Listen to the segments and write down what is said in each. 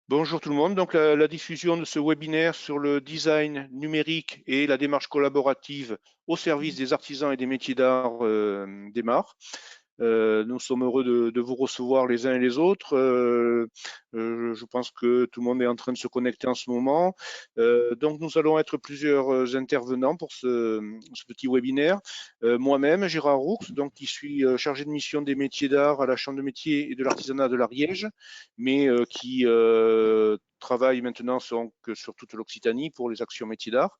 Bonjour tout le monde. Donc la diffusion de ce webinaire sur le design numérique et la démarche collaborative au service des artisans et des métiers d'art démarre. Nous sommes heureux de vous recevoir les uns et les autres. Je pense que tout le monde est en train de se connecter en ce moment. Donc nous allons être plusieurs intervenants pour ce petit webinaire. Moi-même, Gérard Roux, donc qui suis chargé de mission des métiers d'art à la Chambre de métiers et de l'artisanat de l'Ariège, mais qui travaille maintenant sur toute l'Occitanie pour les actions métiers d'art.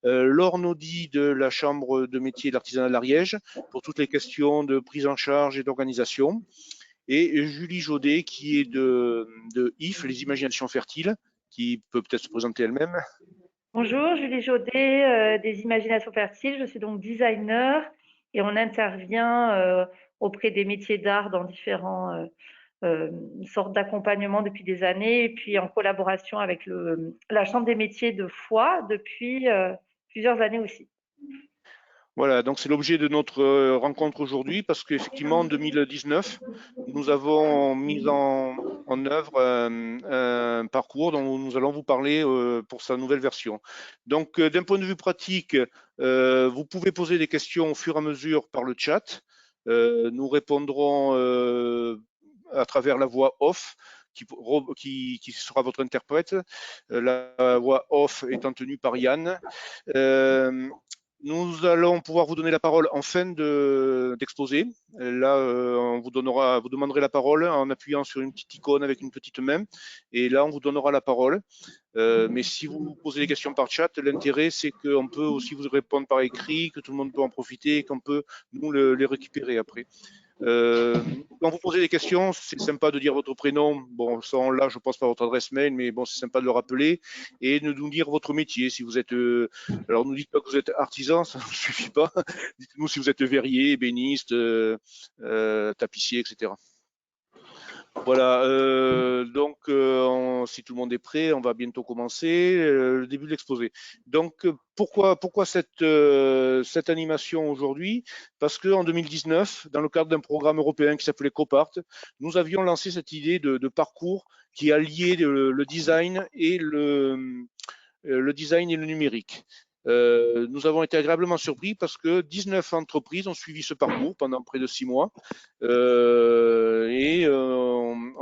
Laure Naudy de la Chambre de métier et de l'artisanat de l'Ariège pour toutes les questions de prise en charge et d'organisation. Et Julie Jaudet qui est de IF, les Imaginations Fertiles, qui peut peut-être se présenter elle-même. Bonjour, Julie Jaudet des Imaginations Fertiles. Je suis donc designer et on intervient auprès des métiers d'art dans différentes sortes d'accompagnement depuis des années et puis en collaboration avec la Chambre des métiers de Foix depuis plusieurs années aussi. Voilà, donc c'est l'objet de notre rencontre aujourd'hui parce qu'effectivement en 2019, nous avons mis en œuvre un parcours dont nous allons vous parler pour sa nouvelle version. Donc d'un point de vue pratique, vous pouvez poser des questions au fur et à mesure par le chat. Nous répondrons à travers la voix off qui sera votre interprète. La voix off étant tenue par Yann. Nous allons pouvoir vous donner la parole en fin d'exposé. Là, on vous demanderez la parole en appuyant sur une petite icône avec une petite main. Et là, on vous donnera la parole. Mais si vous posez des questions par chat, l'intérêt, c'est qu'on peut aussi vous répondre par écrit, que tout le monde peut en profiter et qu'on peut nous les récupérer après. Quand vous posez des questions, c'est sympa de dire votre prénom. Bon, ça, là, je pense pas votre adresse mail, mais bon, c'est sympa de le rappeler et de nous dire votre métier. Si vous êtes, alors, nous dites pas que vous êtes artisan, ça ne suffit pas. Dites-nous si vous êtes verrier, ébéniste, tapissier, etc. Voilà, donc si tout le monde est prêt, on va bientôt commencer le début de l'exposé. Donc pourquoi cette animation aujourd'hui? Parce qu'en 2019, dans le cadre d'un programme européen qui s'appelait Copart, nous avions lancé cette idée de parcours qui alliait le design et le design et le numérique. Nous avons été agréablement surpris parce que 19 entreprises ont suivi ce parcours pendant près de 6 mois et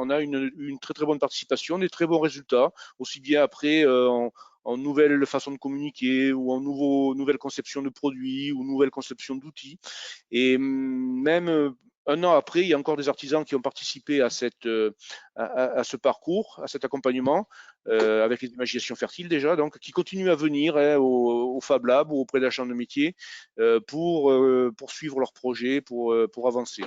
on a une très très bonne participation, des très bons résultats, aussi bien après en nouvelle façon de communiquer ou en nouvelle conception de produits ou nouvelle conception d'outils. Et même un an après, il y a encore des artisans qui ont participé à ce parcours, à cet accompagnement, avec les imaginations fertiles déjà, donc qui continuent à venir au Fab Lab ou auprès de la Chambre de métier pour poursuivre leurs projets, pour avancer.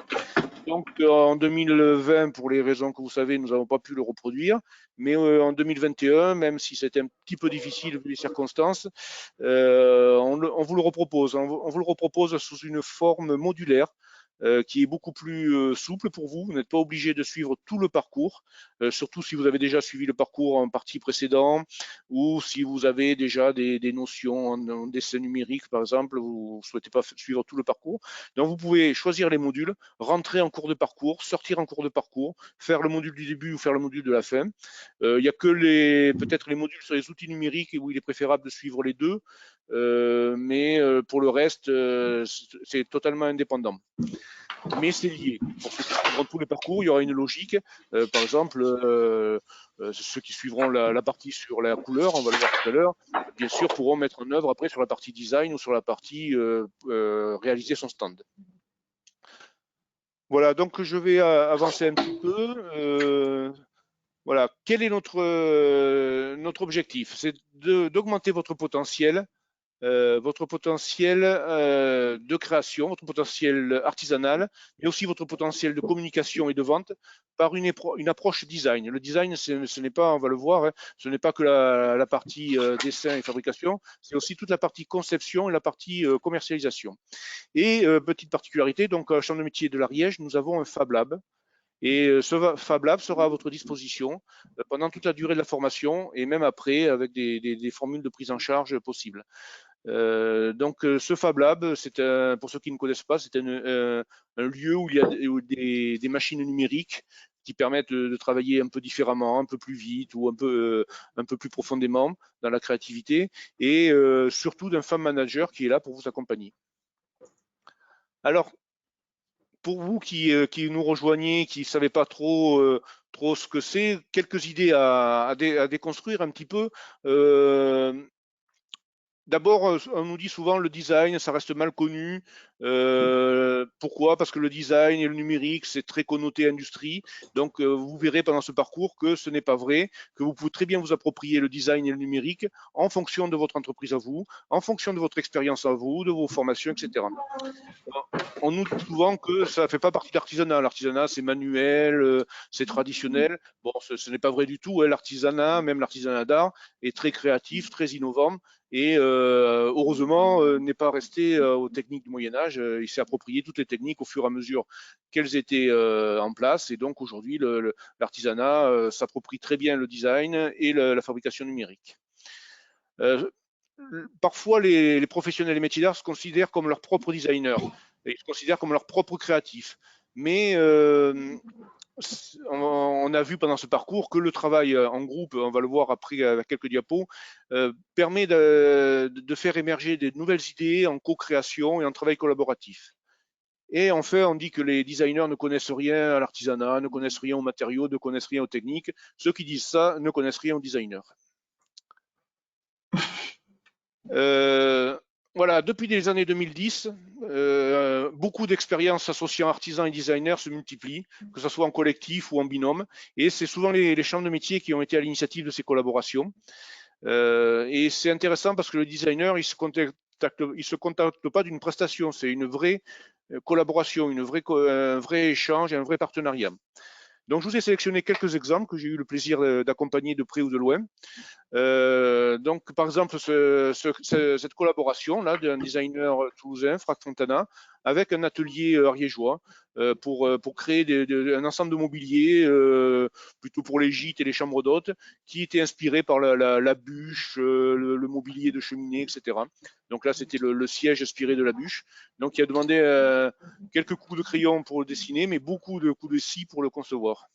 Donc en 2020, pour les raisons que vous savez, nous n'avons pas pu le reproduire, mais en 2021, même si c'était un petit peu difficile vu les circonstances, on vous le repropose. On vous le repropose sous une forme modulaire qui est beaucoup plus souple pour vous. Vous n'êtes pas obligé de suivre tout le parcours, surtout si vous avez déjà suivi le parcours en partie précédent ou si vous avez déjà des notions en dessin numérique, par exemple, vous ne souhaitez pas suivre tout le parcours. Donc, vous pouvez choisir les modules, rentrer en cours de parcours, sortir en cours de parcours, faire le module du début ou faire le module de la fin. Il n'y a que peut-être les modules sur les outils numériques où il est préférable de suivre les deux, mais pour le reste, c'est totalement indépendant. Mais c'est lié. Pour ceux qui suivront tous les parcours, il y aura une logique. Par exemple, ceux qui suivront la partie sur la couleur, on va le voir tout à l'heure, bien sûr, pourront mettre en œuvre après sur la partie design ou sur la partie réaliser son stand. Voilà, donc je vais avancer un petit peu. Voilà, quel est notre objectif? C'est d'augmenter votre potentiel de création, votre potentiel artisanal, mais aussi votre potentiel de communication et de vente par une approche design. Le design, ce n'est pas, on va le voir, hein, ce n'est pas que la partie dessin et fabrication, c'est aussi toute la partie conception et la partie commercialisation. Et petite particularité, donc à la Chambre de métier de l'Ariège, nous avons un Fab Lab. Et ce Fab Lab sera à votre disposition pendant toute la durée de la formation et même après avec des formules de prise en charge possibles. Donc ce Fab Lab, pour ceux qui ne connaissent pas, c'est un lieu où il y a des machines numériques qui permettent de travailler un peu différemment, un peu plus vite ou un peu plus profondément dans la créativité, et surtout d'un femme manager qui est là pour vous accompagner. Alors, pour vous qui nous rejoignez, qui ne savez pas trop ce que c'est, quelques idées à déconstruire un petit peu. D'abord, on nous dit souvent le design, ça reste mal connu. Pourquoi? Parce que le design et le numérique, c'est très connoté industrie. Donc, vous verrez pendant ce parcours que ce n'est pas vrai, que vous pouvez très bien vous approprier le design et le numérique en fonction de votre entreprise à vous, en fonction de votre expérience à vous, de vos formations, etc. On nous dit souvent que ça ne fait pas partie de l'artisanat. L'artisanat, c'est manuel, c'est traditionnel. Bon, ce n'est pas vrai du tout, hein. L'artisanat, même l'artisanat d'art, est très créatif, très innovant et heureusement n'est pas resté aux techniques du Moyen-Âge. Il s'est approprié toutes les techniques au fur et à mesure qu'elles étaient en place. Et donc aujourd'hui, l'artisanat s'approprie très bien le design et la fabrication numérique. Parfois, les professionnels des métiers d'art se considèrent comme leurs propres designers. Ils se considèrent comme leurs propres créatifs. Mais on a vu pendant ce parcours que le travail en groupe, on va le voir après avec quelques diapos, permet de faire émerger de nouvelles idées en co-création et en travail collaboratif. Et enfin, on dit que les designers ne connaissent rien à l'artisanat, ne connaissent rien aux matériaux, ne connaissent rien aux techniques. Ceux qui disent ça ne connaissent rien aux designers. Voilà, depuis les années 2010, beaucoup d'expériences associant artisans et designers se multiplient, que ce soit en collectif ou en binôme, et c'est souvent les chambres de métier qui ont été à l'initiative de ces collaborations. Et c'est intéressant parce que le designer, il se contacte pas d'une prestation, c'est une vraie collaboration, un vrai échange, un vrai partenariat. Donc, je vous ai sélectionné quelques exemples que j'ai eu le plaisir d'accompagner de près ou de loin. Donc, par exemple, cette collaboration-là d'un designer toulousain, Franck Fontana, avec un atelier ariégeois pour créer un ensemble de mobilier, plutôt pour les gîtes et les chambres d'hôtes, qui était inspiré par la bûche, le mobilier de cheminée, etc. Donc là, c'était le siège inspiré de la bûche. Donc, il a demandé quelques coups de crayon pour le dessiner, mais beaucoup de coups de scie pour le concevoir.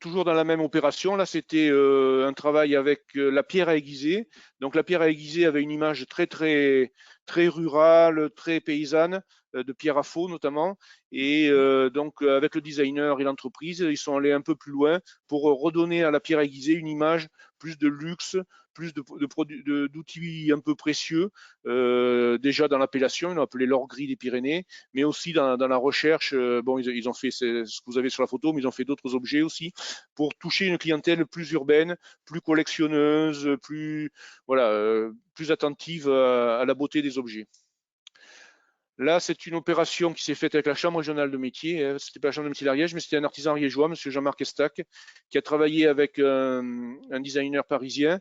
Toujours dans la même opération, là c'était un travail avec la pierre à aiguiser. Donc la pierre à aiguiser avait une image très rurale, très paysanne, de pierre à faux notamment. Et donc avec le designer et l'entreprise, ils sont allés un peu plus loin pour redonner à la pierre à aiguiser une image plus de luxe, plus d'outils un peu précieux. Déjà dans l'appellation, ils l'ont appelé l'or gris des Pyrénées, mais aussi dans la recherche. Bon, ils ont fait ce que vous avez sur la photo, mais ils ont fait d'autres objets aussi pour toucher une clientèle plus urbaine, plus collectionneuse, plus attentive à la beauté des objets. Là, c'est une opération qui s'est faite avec la Chambre régionale de métier. C'était pas la Chambre de métier d'Ariège, mais c'était un artisan ariégeois, monsieur Jean-Marc Estac, qui a travaillé avec un designer parisien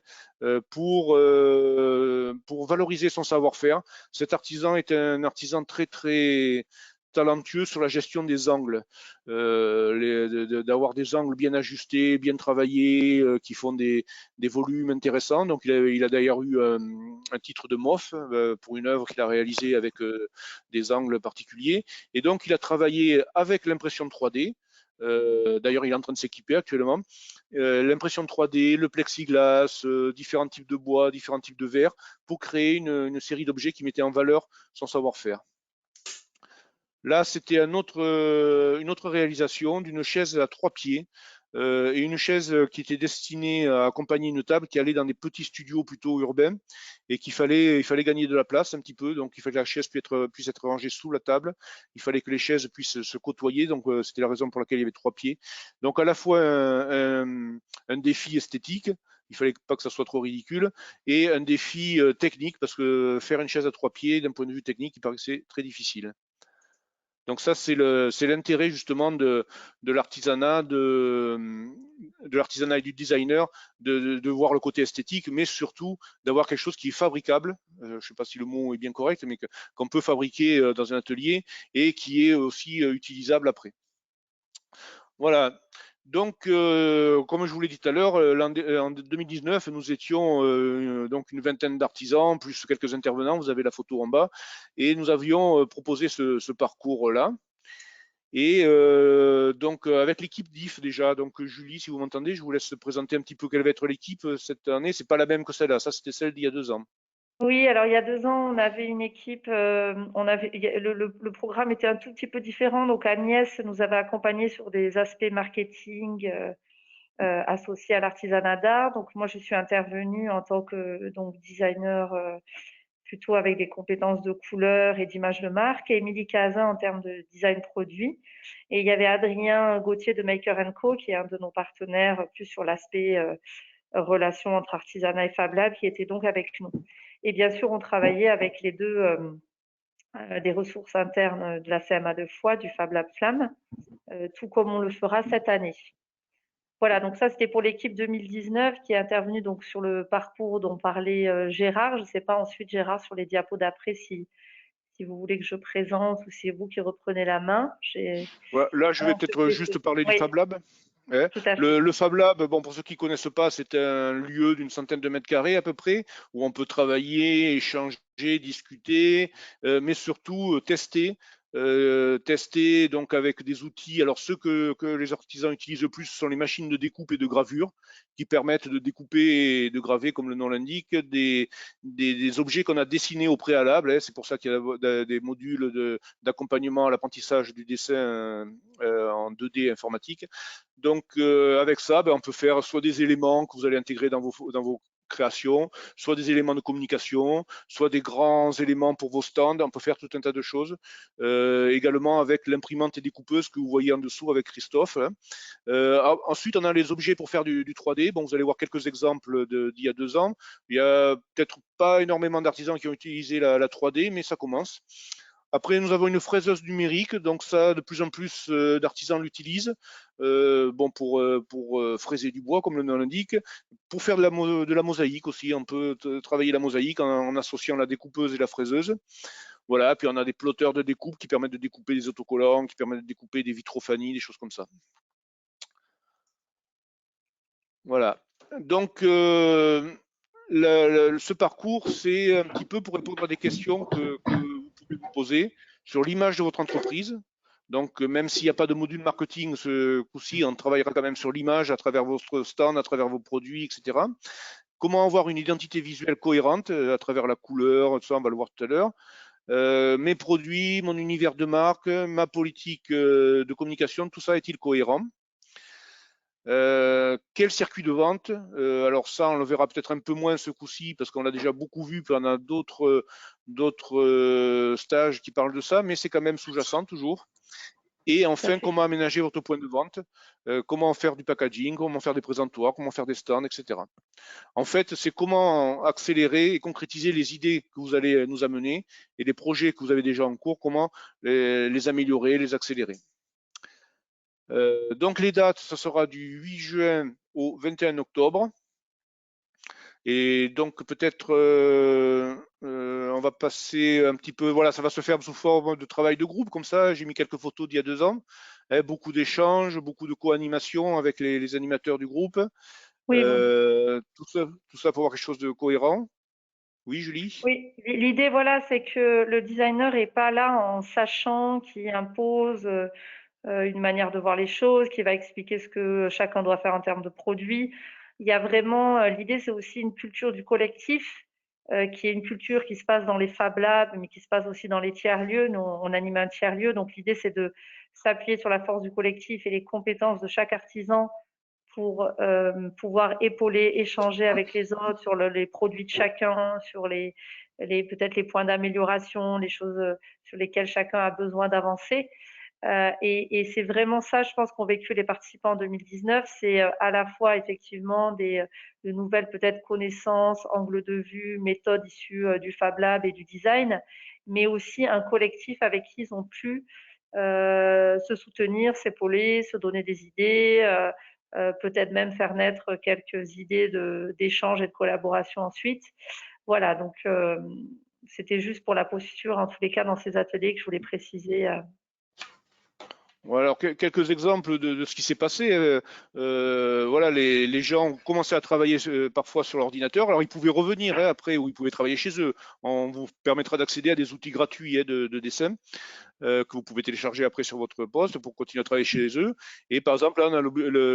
pour valoriser son savoir-faire. Cet artisan est un artisan très talentueux sur la gestion des angles, d'avoir des angles bien ajustés, bien travaillés, qui font des volumes intéressants. Donc, il a d'ailleurs eu un titre de MOF pour une œuvre qu'il a réalisée avec des angles particuliers. Et donc, il a travaillé avec l'impression 3D. D'ailleurs, il est en train de s'équiper actuellement. L'impression 3D, le plexiglas, différents types de bois, différents types de verre, pour créer une série d'objets qui mettaient en valeur son savoir-faire. Là, c'était une autre réalisation d'une chaise à 3 pieds, et une chaise qui était destinée à accompagner une table qui allait dans des petits studios plutôt urbains et il fallait gagner de la place un petit peu. Donc, il fallait que la chaise puisse être rangée sous la table. Il fallait que les chaises puissent se côtoyer. Donc, c'était la raison pour laquelle il y avait 3 pieds. Donc, à la fois un défi esthétique. Il fallait pas que ça soit trop ridicule, et un défi technique, parce que faire une chaise à 3 pieds, d'un point de vue technique, il paraissait très difficile. Donc ça, c'est l'intérêt justement de l'artisanat, de l'artisanat et du designer, de voir le côté esthétique, mais surtout d'avoir quelque chose qui est fabricable. Je ne sais pas si le mot est bien correct, mais qu'on peut fabriquer dans un atelier et qui est aussi utilisable après. Voilà. Donc, comme je vous l'ai dit tout à l'heure, en 2019, nous étions donc une vingtaine d'artisans, plus quelques intervenants, vous avez la photo en bas, et nous avions proposé ce parcours-là. Et donc avec l'équipe d'IF déjà, donc Julie, si vous m'entendez, je vous laisse présenter un petit peu quelle va être l'équipe cette année. C'est pas la même que celle-là, ça c'était celle d'il y a 2 ans. Oui, alors il y a 2 ans, on avait une équipe, le programme était un tout petit peu différent. Donc Agnès nous avait accompagnés sur des aspects marketing associés à l'artisanat d'art. Donc moi, je suis intervenue en tant que donc designer plutôt avec des compétences de couleur et d'image de marque, et Émilie Cazin en termes de design produit. Et il y avait Adrien Gauthier de Maker Co, qui est un de nos partenaires plus sur l'aspect relation entre artisanat et Fab Lab, qui était donc avec nous. Et bien sûr, on travaillait avec les deux des ressources internes de la CMA de Foix, du Fab Lab Flamme, tout comme on le fera cette année. Voilà, donc ça c'était pour l'équipe 2019 qui est intervenue donc sur le parcours dont parlait Gérard. Je ne sais pas ensuite Gérard sur les diapos d'après si vous voulez que je présente ou si c'est vous qui reprenez la main. Voilà, là, je vais Non, peut-être juste parler du oui, Fab Lab. Ouais. tout à fait. Le Fab Lab, bon, pour ceux qui ne connaissent pas, c'est un lieu d'une centaine de mètres carrés à peu près, où on peut travailler, échanger, discuter, mais surtout tester donc avec des outils. Alors ceux que les artisans utilisent le plus sont les machines de découpe et de gravure, qui permettent de découper et de graver, comme le nom l'indique, des objets qu'on a dessinés au préalable. Hein. C'est pour ça qu'il y a des modules d'accompagnement à l'apprentissage du dessin en 2D informatique. Donc avec ça, on peut faire soit des éléments que vous allez intégrer dans vos créations, soit des éléments de communication, soit des grands éléments pour vos stands. On peut faire tout un tas de choses. Également avec l'imprimante et découpeuse que vous voyez en dessous avec Christophe. Hein. Ensuite, on a les objets pour faire du 3D. Bon, vous allez voir quelques exemples d'il y a 2 ans. Il y a peut-être pas énormément d'artisans qui ont utilisé la 3D, mais ça commence. Après, nous avons une fraiseuse numérique, donc ça, de plus en plus d'artisans l'utilisent, pour fraiser du bois, comme le nom l'indique, pour faire de la mosaïque aussi. On peut travailler la mosaïque en associant la découpeuse et la fraiseuse. Voilà, puis on a des plotteurs de découpe qui permettent de découper des autocollants, qui permettent de découper des vitrophanies, des choses comme ça. Voilà. Donc, ce parcours, c'est un petit peu pour répondre à des questions que vous pouvez vous poser sur l'image de votre entreprise. Donc, même s'il n'y a pas de module marketing ce coup-ci, on travaillera quand même sur l'image à travers votre stand, à travers vos produits, etc. Comment avoir une identité visuelle cohérente à travers la couleur, ça on va le voir tout à l'heure. Mes produits, mon univers de marque, ma politique de communication, tout ça est-il cohérent? Quel circuit de vente? Alors ça, on le verra peut-être un peu moins ce coup-ci parce qu'on l'a déjà beaucoup vu, puis on a d'autres stages qui parlent de ça, mais c'est quand même sous-jacent toujours. Et enfin, comment aménager votre point de vente? Comment faire du packaging, comment faire des présentoirs, comment faire des stands, etc. En fait, c'est comment accélérer et concrétiser les idées que vous allez nous amener et les projets que vous avez déjà en cours, comment les améliorer, les accélérer. Donc les dates, ça sera du 8 juin au 21 octobre. Et donc peut-être on va passer un petit peu, voilà, ça va se faire sous forme de travail de groupe, comme ça. J'ai mis quelques photos d'il y a 2 ans. Hein, beaucoup d'échanges, beaucoup de co-animation avec les animateurs du groupe. Oui, Tout ça pour avoir quelque chose de cohérent. Oui, Julie? oui. L'idée, voilà, c'est que le designer est pas là en sachant qu'il impose une manière de voir les choses, qui va expliquer ce que chacun doit faire en termes de produits. Il y a vraiment, l'idée, c'est aussi une culture du collectif, qui est une culture qui se passe dans les Fab Labs, mais qui se passe aussi dans les tiers-lieux. Nous, on anime un tiers-lieu, donc l'idée, c'est de s'appuyer sur la force du collectif et les compétences de chaque artisan pour pouvoir épauler, échanger avec les autres sur les produits de chacun, sur peut-être les points d'amélioration, les choses sur lesquelles chacun a besoin d'avancer. Et c'est vraiment ça, je pense, qu'ont vécu les participants en 2019. C'est à la fois effectivement de nouvelles peut-être connaissances, angles de vue, méthodes issues du Fab Lab et du design, mais aussi un collectif avec qui ils ont pu se soutenir, s'épauler, se donner des idées, peut-être même faire naître quelques idées d'échange et de collaboration ensuite. Voilà, donc c'était juste pour la posture, en tous les cas, dans ces ateliers que je voulais préciser. Voilà, alors quelques exemples de ce qui s'est passé. Voilà, les gens ont commencé à travailler parfois sur l'ordinateur. Alors ils pouvaient revenir après, ou ils pouvaient travailler chez eux. On vous permettra d'accéder à des outils gratuits de dessin. que vous pouvez télécharger après sur votre poste pour continuer à travailler chez eux. Et par exemple, là, on a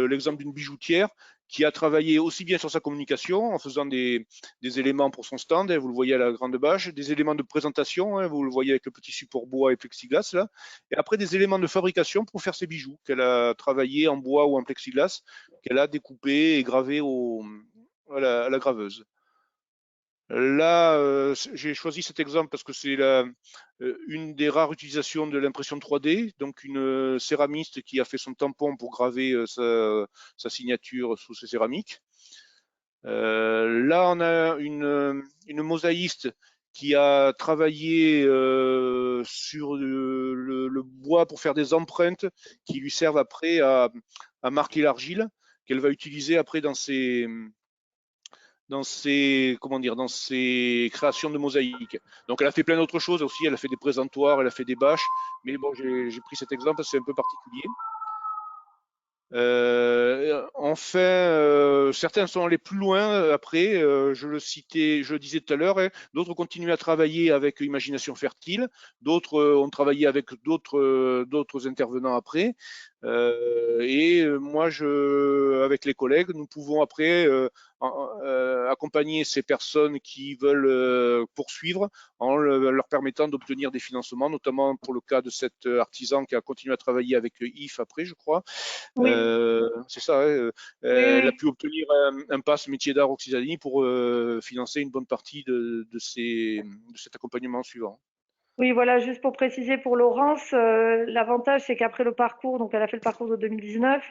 l'exemple d'une bijoutière qui a travaillé aussi bien sur sa communication en faisant des éléments pour son stand, hein, vous le voyez à la grande bâche, des éléments de présentation, hein, vous le voyez avec le petit support bois et plexiglas là, et après des éléments de fabrication pour faire ses bijoux qu'elle a travaillé en bois ou en plexiglas, qu'elle a découpé et gravé à la graveuse. Là, j'ai choisi cet exemple parce que c'est une des rares utilisations de l'impression 3D. Donc, une céramiste qui a fait son tampon pour graver sa signature sous ces céramiques. Là, on a une mosaïste qui a travaillé sur le bois pour faire des empreintes qui lui servent après à marquer l'argile, qu'elle va utiliser après dans ses créations de mosaïques. Donc elle a fait plein d'autres choses aussi, elle a fait des présentoirs, elle a fait des bâches, mais bon, j'ai pris cet exemple, c'est un peu particulier. Enfin, certains sont allés plus loin après, je le disais tout à l'heure, hein, d'autres continuent à travailler avec Imagination Fertile, d'autres ont travaillé avec d'autres intervenants après. Et moi, avec les collègues, nous pouvons après accompagner ces personnes qui veulent poursuivre en leur permettant d'obtenir des financements, notamment pour le cas de cet artisan qui a continué à travailler avec IF après, je crois. Oui, C'est ça, hein, oui, elle a oui. pu obtenir un pass métier d'art Occitanie pour financer une bonne partie de cet accompagnement suivant. Oui, voilà, juste pour préciser pour Laurence, l'avantage, c'est qu'après le parcours, donc elle a fait le parcours de 2019,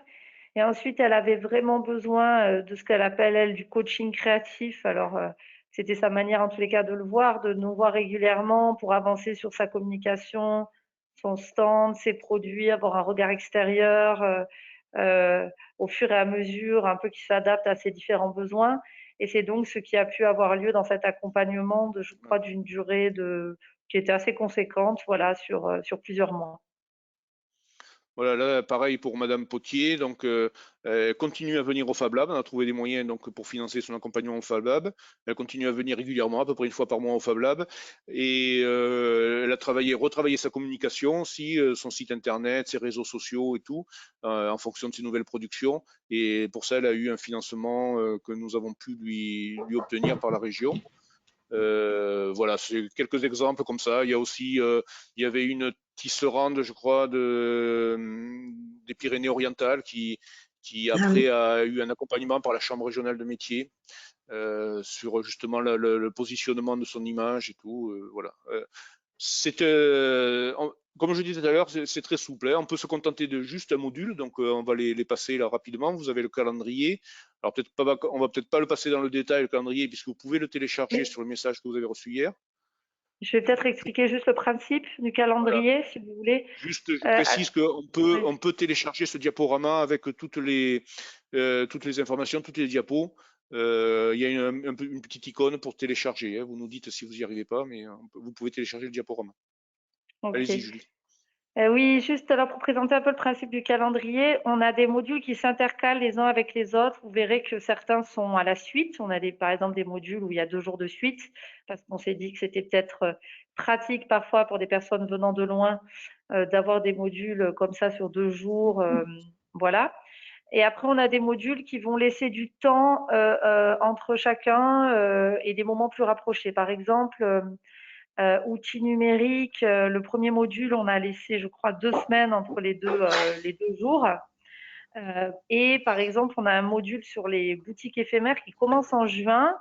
et ensuite elle avait vraiment besoin de ce qu'elle appelle, elle, du coaching créatif. Alors, c'était sa manière, en tous les cas, de le voir, de nous voir régulièrement pour avancer sur sa communication, son stand, ses produits, avoir un regard extérieur, au fur et à mesure, un peu qui s'adapte à ses différents besoins. Et c'est donc ce qui a pu avoir lieu dans cet accompagnement de, je crois, d'une durée qui était assez conséquente, voilà, sur plusieurs mois. Voilà, là, pareil pour Madame Potier. Donc, elle continue à venir au Fab Lab. On a trouvé des moyens donc, pour financer son accompagnement au Fab Lab. Elle continue à venir régulièrement, à peu près une fois par mois au Fab Lab. Et elle a retravaillé sa communication aussi, son site internet, ses réseaux sociaux et tout, en fonction de ses nouvelles productions. Et pour ça, elle a eu un financement que nous avons pu lui obtenir par la région. Voilà, c'est quelques exemples comme ça. Il y avait une tisserande, je crois, des Pyrénées-Orientales qui Ah oui. après a eu un accompagnement par la Chambre régionale de métier sur justement le positionnement de son image et tout. Voilà. Comme je disais tout à l'heure, c'est très souple, hein. On peut se contenter de juste un module, donc on va les passer là rapidement. Vous avez le calendrier. Alors peut-être pas, on va peut-être pas le passer dans le détail, le calendrier, puisque vous pouvez le télécharger Oui. sur le message que vous avez reçu hier. Je vais peut-être expliquer juste le principe du Voilà. calendrier, si vous voulez. Juste, je Euh, précise on oui. peut télécharger ce diaporama avec toutes les informations, toutes les diapos. Il y a une petite icône pour télécharger, hein. Vous nous dites si vous n'y arrivez pas, mais vous pouvez télécharger le diaporama. Ok. Allez-y, Julie. Oui, juste alors pour présenter un peu le principe du calendrier, on a des modules qui s'intercalent les uns avec les autres. Vous verrez que certains sont à la suite. On a par exemple des modules où il y a 2 jours de suite, parce qu'on s'est dit que c'était peut-être pratique parfois pour des personnes venant de loin d'avoir des modules comme ça sur 2 jours. Voilà. Et après, on a des modules qui vont laisser du temps entre chacun et des moments plus rapprochés. Par exemple, outils numériques, le premier module, on a laissé, je crois, 2 semaines entre les deux jours. Et par exemple, on a un module sur les boutiques éphémères qui commence en juin,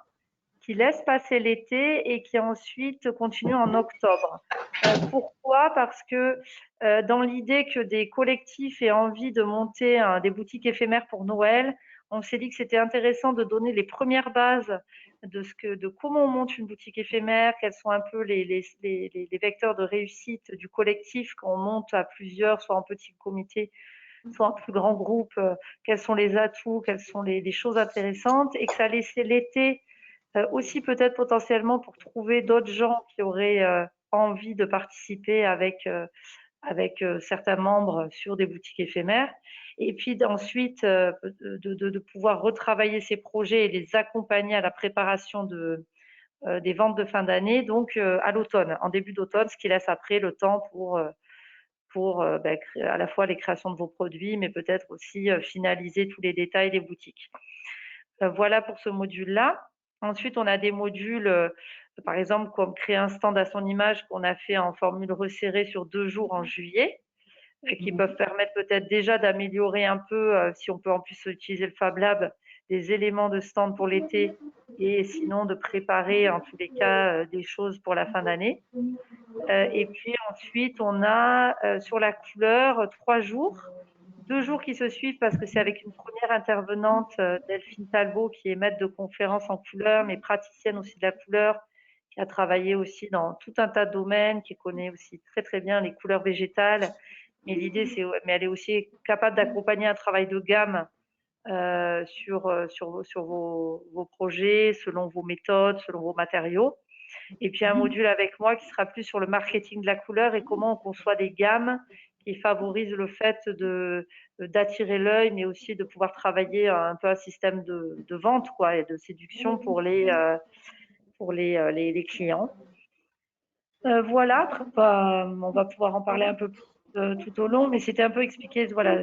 qui laisse passer l'été et qui ensuite continue en octobre. Pourquoi? Parce que dans l'idée que des collectifs aient envie de monter des boutiques éphémères pour Noël, on s'est dit que c'était intéressant de donner les premières bases de comment on monte une boutique éphémère, quels sont un peu les vecteurs de réussite du collectif quand on monte à plusieurs, soit en petit comité, soit en plus grand groupe, quels sont les atouts, quelles sont les choses intéressantes, et que ça laissait l'été aussi peut-être potentiellement pour trouver d'autres gens qui auraient envie de participer avec certains membres sur des boutiques éphémères. Et puis ensuite, de pouvoir retravailler ces projets et les accompagner à la préparation des ventes de fin d'année, donc à l'automne, en début d'automne, ce qui laisse après le temps pour pour à la fois les créations de vos produits, mais peut-être aussi finaliser tous les détails des boutiques. Voilà pour ce module-là. Ensuite, on a des modules, par exemple, comme créer un stand à son image qu'on a fait en formule resserrée sur 2 jours en juillet, qui peuvent permettre peut-être déjà d'améliorer un peu, si on peut en plus utiliser le Fab Lab, des éléments de stand pour l'été et sinon de préparer en tous les cas des choses pour la fin d'année. Et puis ensuite, on a sur la couleur 3 jours, 2 jours qui se suivent parce que c'est avec une première intervenante, Delphine Talbot, qui est maître de conférence en couleur, mais praticienne aussi de la couleur, qui a travaillé aussi dans tout un tas de domaines, qui connaît aussi très très bien les couleurs végétales. Mais l'idée, mais elle est aussi capable d'accompagner un travail de gamme sur vos projets, selon vos méthodes, selon vos matériaux. Et puis un module avec moi qui sera plus sur le marketing de la couleur et comment on conçoit des gammes qui favorisent le fait d'attirer l'œil, mais aussi de pouvoir travailler un peu un système de vente quoi, et de séduction pour les clients. Voilà, on va pouvoir en parler un peu plus tout au long, mais c'était un peu expliqué, voilà,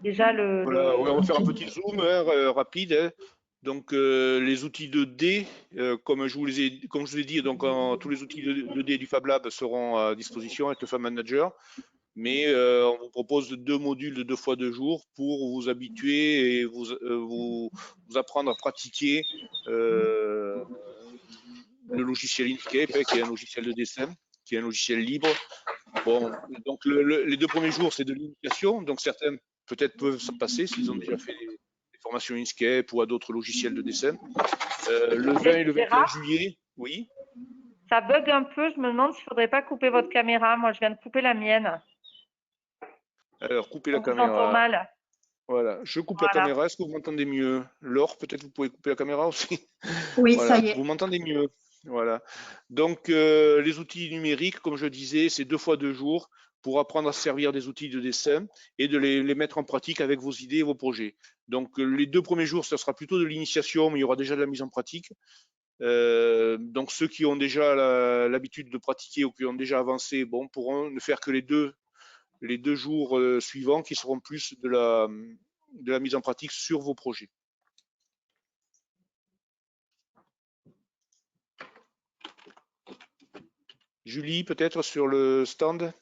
déjà Voilà, ouais, on va faire un petit zoom rapide, hein. Donc les outils de D, comme je vous ai dit, donc tous les outils de D du Fab Lab seront à disposition avec le Fab Manager, mais on vous propose 2 modules de 2 fois 2 jours pour vous habituer et vous apprendre à pratiquer le logiciel Inkscape, hein, qui est un logiciel de dessin, qui est un logiciel libre. Bon, donc les 2 premiers jours, c'est de l'initiation, donc certains peut-être peuvent s'en passer s'ils ont déjà fait des formations Inkscape ou à d'autres logiciels de dessin. Le 20 et le 21 juillet, oui. Ça bug un peu, je me demande s'il ne faudrait pas couper votre caméra. Moi, je viens de couper la mienne. Alors, coupez la On vous entend caméra. mal. Voilà, je coupe la Voilà. caméra. Est-ce que vous m'entendez mieux? Laure, peut-être vous pouvez couper la caméra aussi. Oui, Voilà, ça y est. vous m'entendez mieux. Voilà. Donc, les outils numériques, comme je disais, c'est 2 fois 2 jours pour apprendre à se servir des outils de dessin et de les mettre en pratique avec vos idées et vos projets. Donc, les 2 premiers jours, ça sera plutôt de l'initiation, mais il y aura déjà de la mise en pratique. Donc, ceux qui ont déjà l'habitude de pratiquer ou qui ont déjà avancé, bon, pourront ne faire que les deux jours suivants qui seront plus de la mise en pratique sur vos projets. Julie, peut-être sur le stand?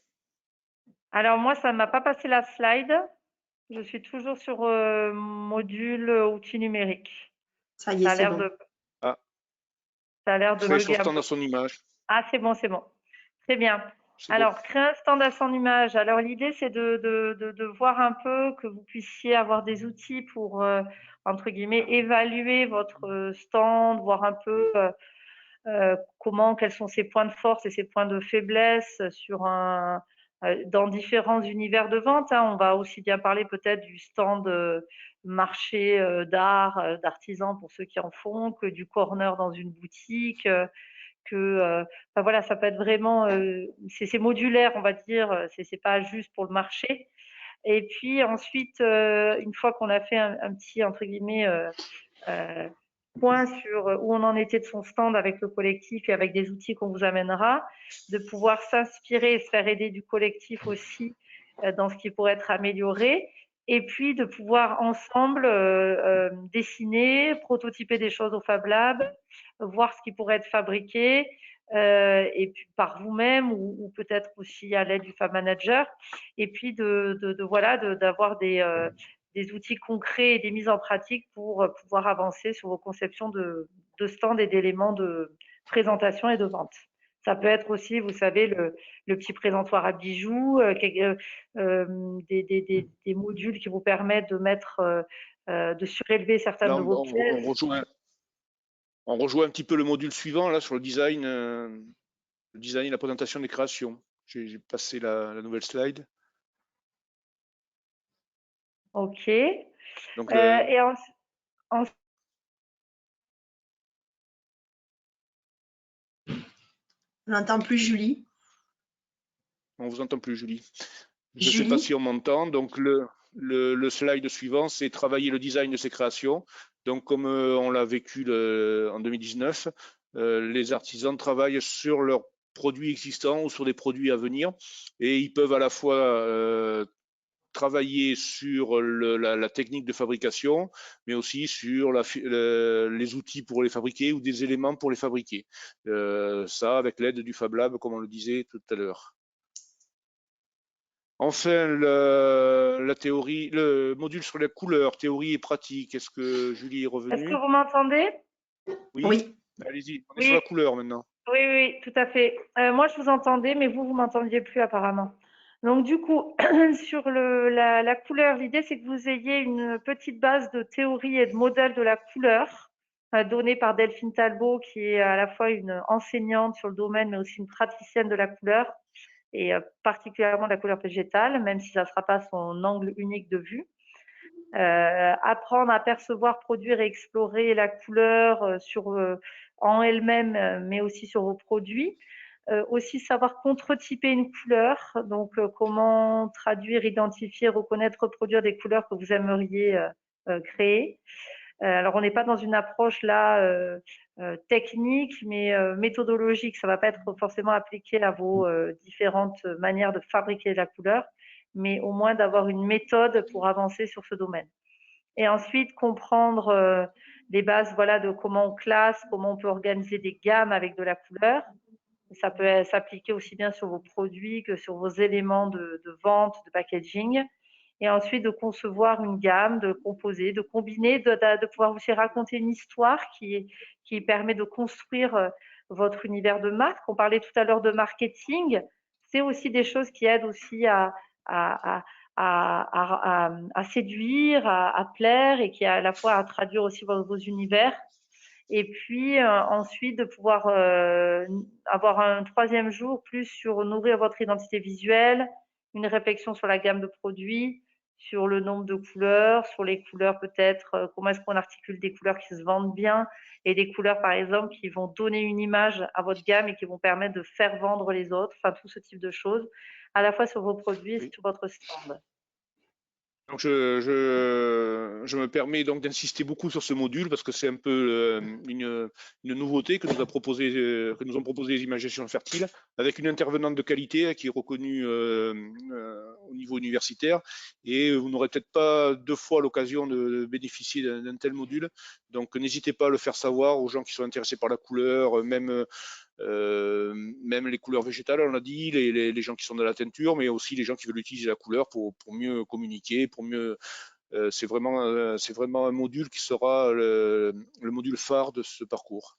Alors moi, ça ne m'a pas passé la slide. Je suis toujours sur module outils numériques. Ça y est, c'est bon. Ah, Ça a l'air de créer son bugger un stand peu. à son image. Ah, c'est bon, c'est bon. Très bien. C'est Alors, bon. créer un stand à son image. Alors, l'idée, c'est de voir un peu que vous puissiez avoir des outils pour, entre guillemets, évaluer votre stand, voir un peu quels sont ses points de force et ses points de faiblesse dans différents univers de vente, hein. On va aussi bien parler peut-être du stand marché d'art, d'artisans pour ceux qui en font, que du corner dans une boutique, enfin voilà, ça peut être vraiment, c'est modulaire, on va dire, c'est pas juste pour le marché. Et puis ensuite, une fois qu'on a fait un petit entre guillemets point sur où on en était de son stand avec le collectif et avec des outils qu'on vous amènera, de pouvoir s'inspirer et se faire aider du collectif aussi dans ce qui pourrait être amélioré, et puis de pouvoir ensemble dessiner, prototyper des choses au Fab Lab, voir ce qui pourrait être fabriqué, et puis par vous-même ou peut-être aussi à l'aide du Fab Manager, et puis d'avoir des outils concrets et des mises en pratique pour pouvoir avancer sur vos conceptions de stands et d'éléments de présentation et de vente. Ça peut être aussi, vous savez, le petit présentoir à bijoux, des modules qui vous permettent de de surélever certaines Là, de vos pièces. on rejoint un petit peu le module suivant, là, sur le design et la présentation des créations. J'ai passé la nouvelle slide. Ok. Donc, Et On n'entend plus Julie. on vous entend plus, Julie. Je ne sais pas si on m'entend. Donc, le slide suivant, c'est travailler le design de ses créations. Donc, comme on l'a vécu en 2019, les artisans travaillent sur leur produits existants ou sur des produits à venir. Et ils peuvent à la fois travailler sur la technique de fabrication, mais aussi sur les outils pour les fabriquer ou des éléments pour les fabriquer. Ça, avec l'aide du Fab Lab, comme on le disait tout à l'heure. Enfin, la théorie, le module sur la couleur, théorie et pratique. Est-ce que Julie est Est-ce revenue? que vous m'entendez? Oui, Oui. allez-y, on est sur Oui, la couleur maintenant. oui, oui, tout à fait. Moi, je vous entendais, mais vous m'entendiez plus apparemment. Donc, du coup, sur la couleur, l'idée, c'est que vous ayez une petite base de théorie et de modèle de la couleur donnée par Delphine Talbot, qui est à la fois une enseignante sur le domaine, mais aussi une praticienne de la couleur, et particulièrement de la couleur végétale, même si ça ne sera pas son angle unique de vue. Apprendre à percevoir, produire et explorer la couleur en elle-même, mais aussi sur vos produits. Aussi savoir contre-typer une couleur, donc comment traduire, identifier, reconnaître, reproduire des couleurs que vous aimeriez créer. Alors on n'est pas dans une approche là technique, mais méthodologique. Ça ne va pas être forcément appliqué à vos différentes manières de fabriquer la couleur, mais au moins d'avoir une méthode pour avancer sur ce domaine. Et ensuite comprendre les bases, voilà, de comment on classe, comment on peut organiser des gammes avec de la couleur. Ça peut s'appliquer aussi bien sur vos produits que sur vos éléments de vente, de packaging. Et ensuite de concevoir une gamme, de composer, de combiner, de pouvoir aussi raconter une histoire qui permet de construire votre univers de marque. On parlait tout à l'heure de marketing. C'est aussi des choses qui aident aussi à, à séduire, à plaire et qui à la fois à traduire aussi vos univers. Et puis ensuite de pouvoir avoir un troisième jour plus sur nourrir votre identité visuelle, une réflexion sur la gamme de produits, sur le nombre de couleurs, sur les couleurs peut-être, comment est-ce qu'on articule des couleurs qui se vendent bien et des couleurs par exemple qui vont donner une image à votre gamme et qui vont permettre de faire vendre les autres, enfin tout ce type de choses, à la fois sur vos produits et Oui. sur votre stand. Donc je me permets donc d'insister beaucoup sur ce module parce que c'est un peu une nouveauté que que nous ont proposé les Imaginations Fertiles, avec une intervenante de qualité qui est reconnue au niveau universitaire, et vous n'aurez peut-être pas deux fois l'occasion de bénéficier d'un tel module. Donc n'hésitez pas à le faire savoir aux gens qui sont intéressés par la couleur, même les couleurs végétales, on l'a dit, les gens qui sont dans la teinture, mais aussi les gens qui veulent utiliser la couleur pour mieux communiquer, pour mieux. C'est vraiment un module qui sera le module phare de ce parcours.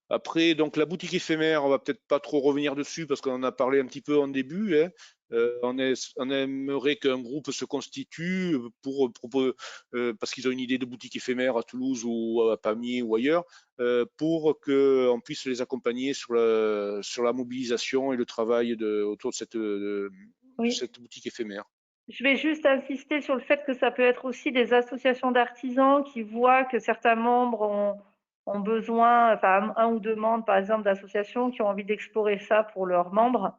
Après, donc la boutique éphémère, on va peut-être pas trop revenir dessus parce qu'on en a parlé un petit peu en début, hein. On aimerait qu'un groupe se constitue parce qu'ils ont une idée de boutique éphémère à Toulouse ou à Pamiers ou ailleurs, pour qu'on puisse les accompagner sur la mobilisation et le travail autour de Oui. cette boutique éphémère. Je vais juste insister sur le fait que ça peut être aussi des associations d'artisans qui voient que certains membres ont besoin, enfin un ou deux membres par exemple d'associations qui ont envie d'explorer ça pour leurs membres.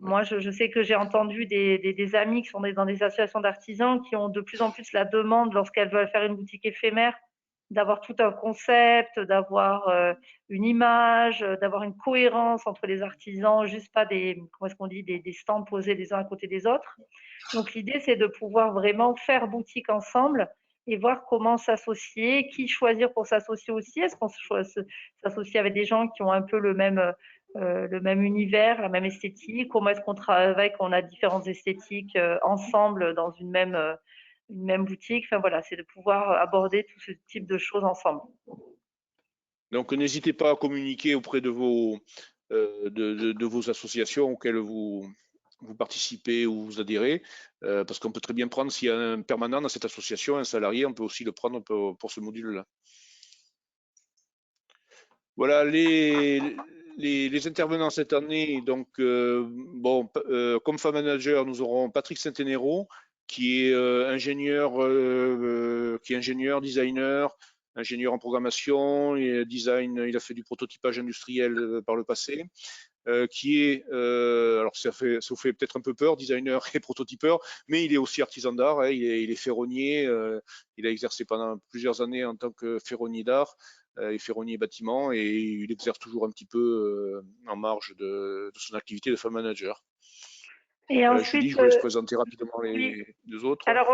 Moi, je sais que j'ai entendu des amis qui sont dans des associations d'artisans qui ont de plus en plus la demande lorsqu'elles veulent faire une boutique éphémère d'avoir tout un concept, d'avoir une image, d'avoir une cohérence entre les artisans, juste pas comment est-ce qu'on dit, des stands posés les uns à côté des autres. Donc l'idée, c'est de pouvoir vraiment faire boutique ensemble et voir comment s'associer, qui choisir pour s'associer aussi. Est-ce qu'on s'associe avec des gens qui ont un peu le même univers, la même esthétique? Comment est-ce qu'on travaille quand on a différentes esthétiques ensemble dans une même boutique? Enfin voilà, c'est de pouvoir aborder tout ce type de choses ensemble. Donc n'hésitez pas à communiquer auprès de vos associations auxquelles vous participez ou vous adhérez, parce qu'on peut très bien prendre, s'il y a un permanent dans cette association, un salarié, on peut aussi le prendre pour ce module-là. Voilà les intervenants cette année. Donc, comme Fab Manager, nous aurons Patrick Saint-Enero, qui est ingénieur, designer, ingénieur en programmation et design. Il a fait du prototypage industriel par le passé. Alors ça vous fait peut-être un peu peur, designer et prototypeur, mais il est aussi artisan d'art, hein, il est ferronnier, il a exercé pendant plusieurs années en tant que ferronnier d'art, et ferronnier bâtiment, et il exerce toujours un petit peu en marge de son activité de fund manager. Et Voilà, ensuite, Julie, je vous laisse présenter rapidement oui. les deux autres. Alors,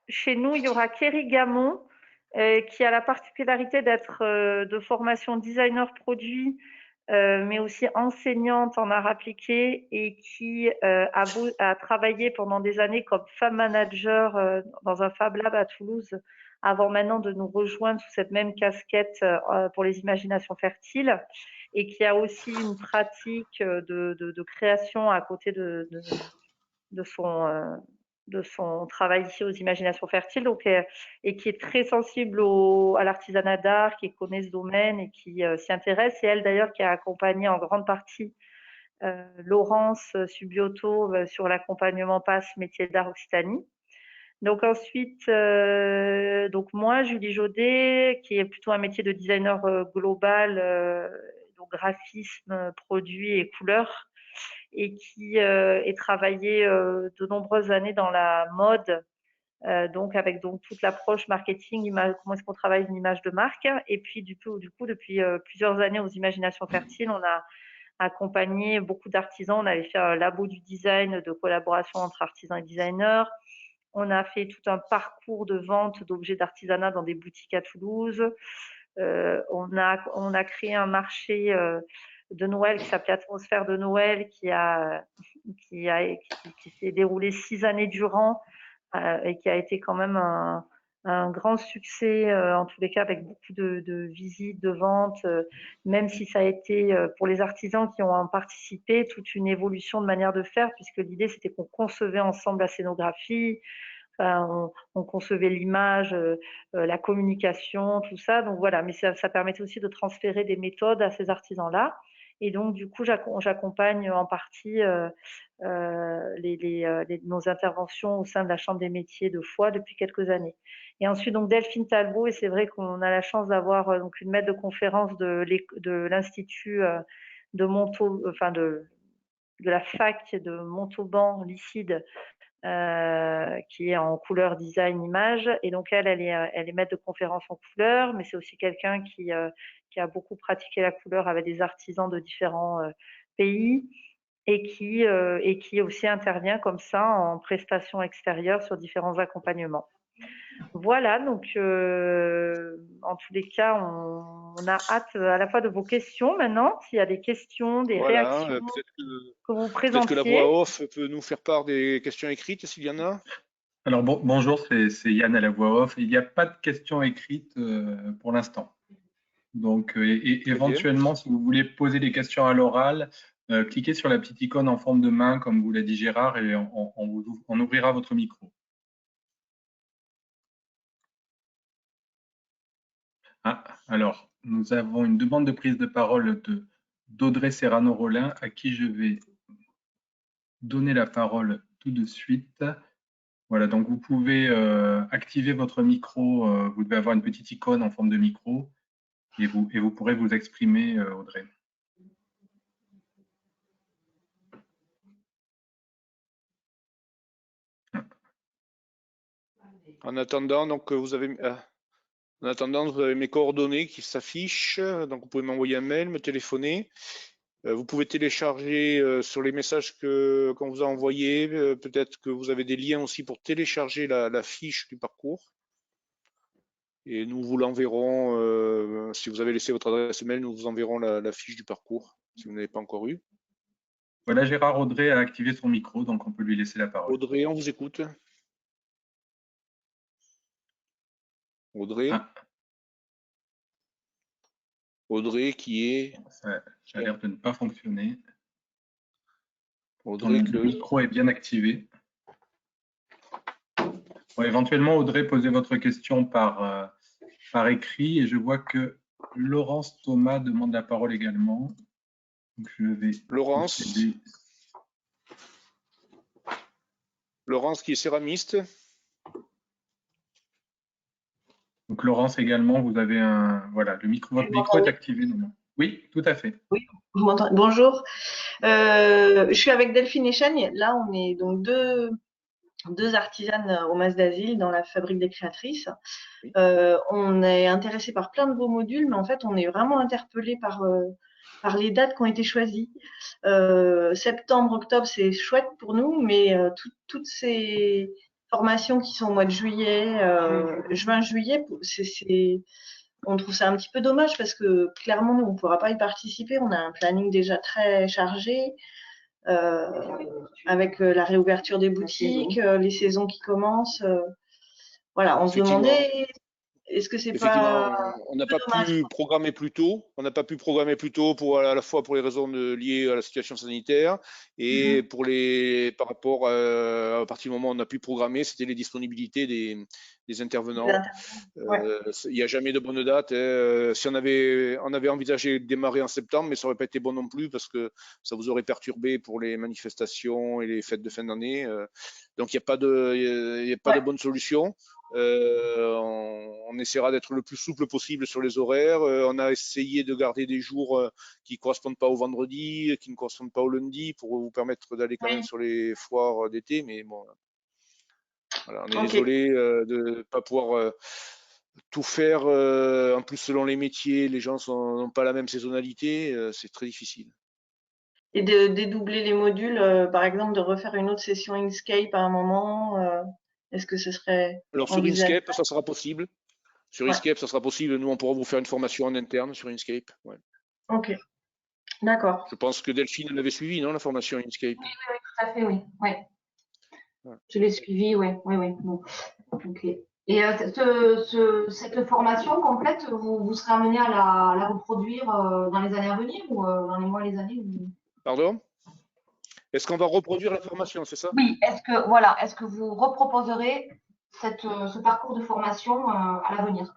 chez nous, il y aura Kerry Gamon, qui a la particularité d'être de formation designer produit, mais aussi enseignante en art appliqué, et qui a travaillé pendant des années comme fab manager dans un Fab Lab à Toulouse, avant maintenant de nous rejoindre sous cette même casquette pour les imaginations fertiles, et qui a aussi une pratique de création à côté de son travail ici aux imaginations fertiles, donc, et qui est très sensible à l'artisanat d'art, qui connaît ce domaine et qui s'y intéresse. C'est elle d'ailleurs qui a accompagné en grande partie Laurence Subioto sur l'accompagnement PASS métier d'art Occitanie. Donc ensuite, donc moi, Julie Jaudet, qui est plutôt un métier de designer global, donc graphisme, produit et couleurs, et qui est travaillé de nombreuses années dans la mode, donc avec donc toute l'approche marketing, comment est-ce qu'on travaille une image de marque. Et puis du coup depuis plusieurs années aux Imaginations Fertiles, on a accompagné beaucoup d'artisans. On avait fait un labo du design de collaboration entre artisans et designers. On a fait tout un parcours de vente d'objets d'artisanat dans des boutiques à Toulouse. On a créé un marché de Noël qui s'appelait Atmosphère de Noël, qui s'est déroulé 6 années durant, et qui a été quand même un grand succès, en tous les cas, avec beaucoup de visites, de ventes, même si ça a été pour les artisans qui ont en participé toute une évolution de manière de faire, puisque l'idée c'était qu'on concevait ensemble la scénographie, on concevait l'image, la communication, tout ça. Donc voilà, mais ça permettait aussi de transférer des méthodes à ces artisans-là. Et donc du coup, j'accompagne en partie nos interventions au sein de la Chambre des métiers de Foix depuis quelques années. Et ensuite, donc Delphine Talbot, et c'est vrai qu'on a la chance d'avoir donc une maître de conférence de l'Institut de enfin de la fac de Montauban, Lycide, qui est en couleur, design, image. Et donc elle est maître de conférence en couleur, mais c'est aussi quelqu'un qui a beaucoup pratiqué la couleur avec des artisans de différents pays, et qui aussi intervient comme ça en prestation extérieure sur différents accompagnements. Voilà, donc en tous les cas, on a hâte à la fois de vos questions maintenant, s'il y a des questions, des Voilà, réactions que vous peut-être que la présentiez. voix off peut nous faire part des questions écrites, s'il y en a. Alors bonjour, c'est Yann à la voix off. Il n'y a pas de questions écrites pour l'instant. Donc éventuellement, si vous voulez poser des questions à l'oral, cliquez sur la petite icône en forme de main, comme vous l'a dit Gérard, et on ouvrira votre micro. Ah, alors, nous avons une demande de prise de parole d'Audrey Serrano-Rollin, à qui je vais donner la parole tout de suite. Voilà, donc vous pouvez activer votre micro, vous devez avoir une petite icône en forme de micro, et vous pourrez vous exprimer, Audrey. En attendant, donc vous avez mes coordonnées qui s'affichent, donc vous pouvez m'envoyer un mail, me téléphoner. Vous pouvez télécharger sur les messages qu'on vous a envoyés. Peut-être que vous avez des liens aussi pour télécharger la fiche du parcours. Et nous vous l'enverrons. Si vous avez laissé votre adresse mail, nous vous enverrons la fiche du parcours, si vous n'avez pas encore eu. Voilà, Gérard, Audrey a activé son micro, donc on peut lui laisser la parole. Audrey, on vous écoute. Audrey. Ah. Audrey qui est... Ça a l'air de ne pas fonctionner. Audrey, le micro est bien activé. Bon, éventuellement, Audrey, posez votre question par écrit, et je vois que Laurence Thomas demande la parole également. Donc, je vais Laurence. procéder. Laurence qui est céramiste. Donc Laurence également, vous avez votre micro est activé. Oui, tout à fait. Oui, vous m'entendez. Bonjour. Je suis avec Delphine Echaigne. Là, on est donc deux 2 artisanes au Mas d'Asile dans la fabrique des créatrices. Oui. On est intéressé par plein de beaux modules, mais en fait, on est vraiment interpellé par les dates qui ont été choisies. Septembre, octobre, c'est chouette pour nous, mais toutes ces formations qui sont au mois de juillet, juin, juillet, on trouve ça un petit peu dommage parce que clairement, nous, on ne pourra pas y participer. On a un planning déjà très chargé. Avec la réouverture des boutiques, les saisons qui commencent. Voilà, on se demandait, est-ce que c'est Effectivement, pas on n'a pas dommage, pu programmer plus tôt. On n'a pas pu programmer plus tôt pour à la fois pour les raisons liées à la situation sanitaire et pour par rapport à partir du moment où on a pu programmer, c'était les disponibilités des intervenants. Ouais. Il n'y a jamais de bonne date, hein. Si on avait envisagé de démarrer en septembre, mais ça n'aurait pas été bon non plus parce que ça vous aurait perturbé pour les manifestations et les fêtes de fin d'année. Donc il n'y a pas de bonne solution. On essaiera d'être le plus souple possible sur les horaires. On a essayé de garder des jours qui ne correspondent pas au vendredi, qui ne correspondent pas au lundi pour vous permettre d'aller quand même sur les foires d'été. Mais bon, voilà, on est désolé de ne pas pouvoir tout faire. En plus, selon les métiers, les gens n'ont pas la même saisonnalité. C'est très difficile. Et de dédoubler les modules, par exemple, de refaire une autre session Inkscape à un moment, est-ce que ce serait Alors sur envisageable? Inkscape, ça sera possible. Sur Ouais. Inkscape, ça sera possible. Nous, on pourra vous faire une formation en interne sur Inkscape. Ouais. Ok, d'accord. Je pense que Delphine l'avait suivi, non, la formation Inkscape. Oui, tout à fait, oui. Ouais. Ouais. Je l'ai suivi, oui. Bon. Ok. Et cette formation complète, vous serez amené à la reproduire dans les années à venir ou dans les mois et les années Pardon? Est-ce qu'on va reproduire la formation, c'est ça? Oui, est-ce que vous reproposerez ce parcours de formation à l'avenir?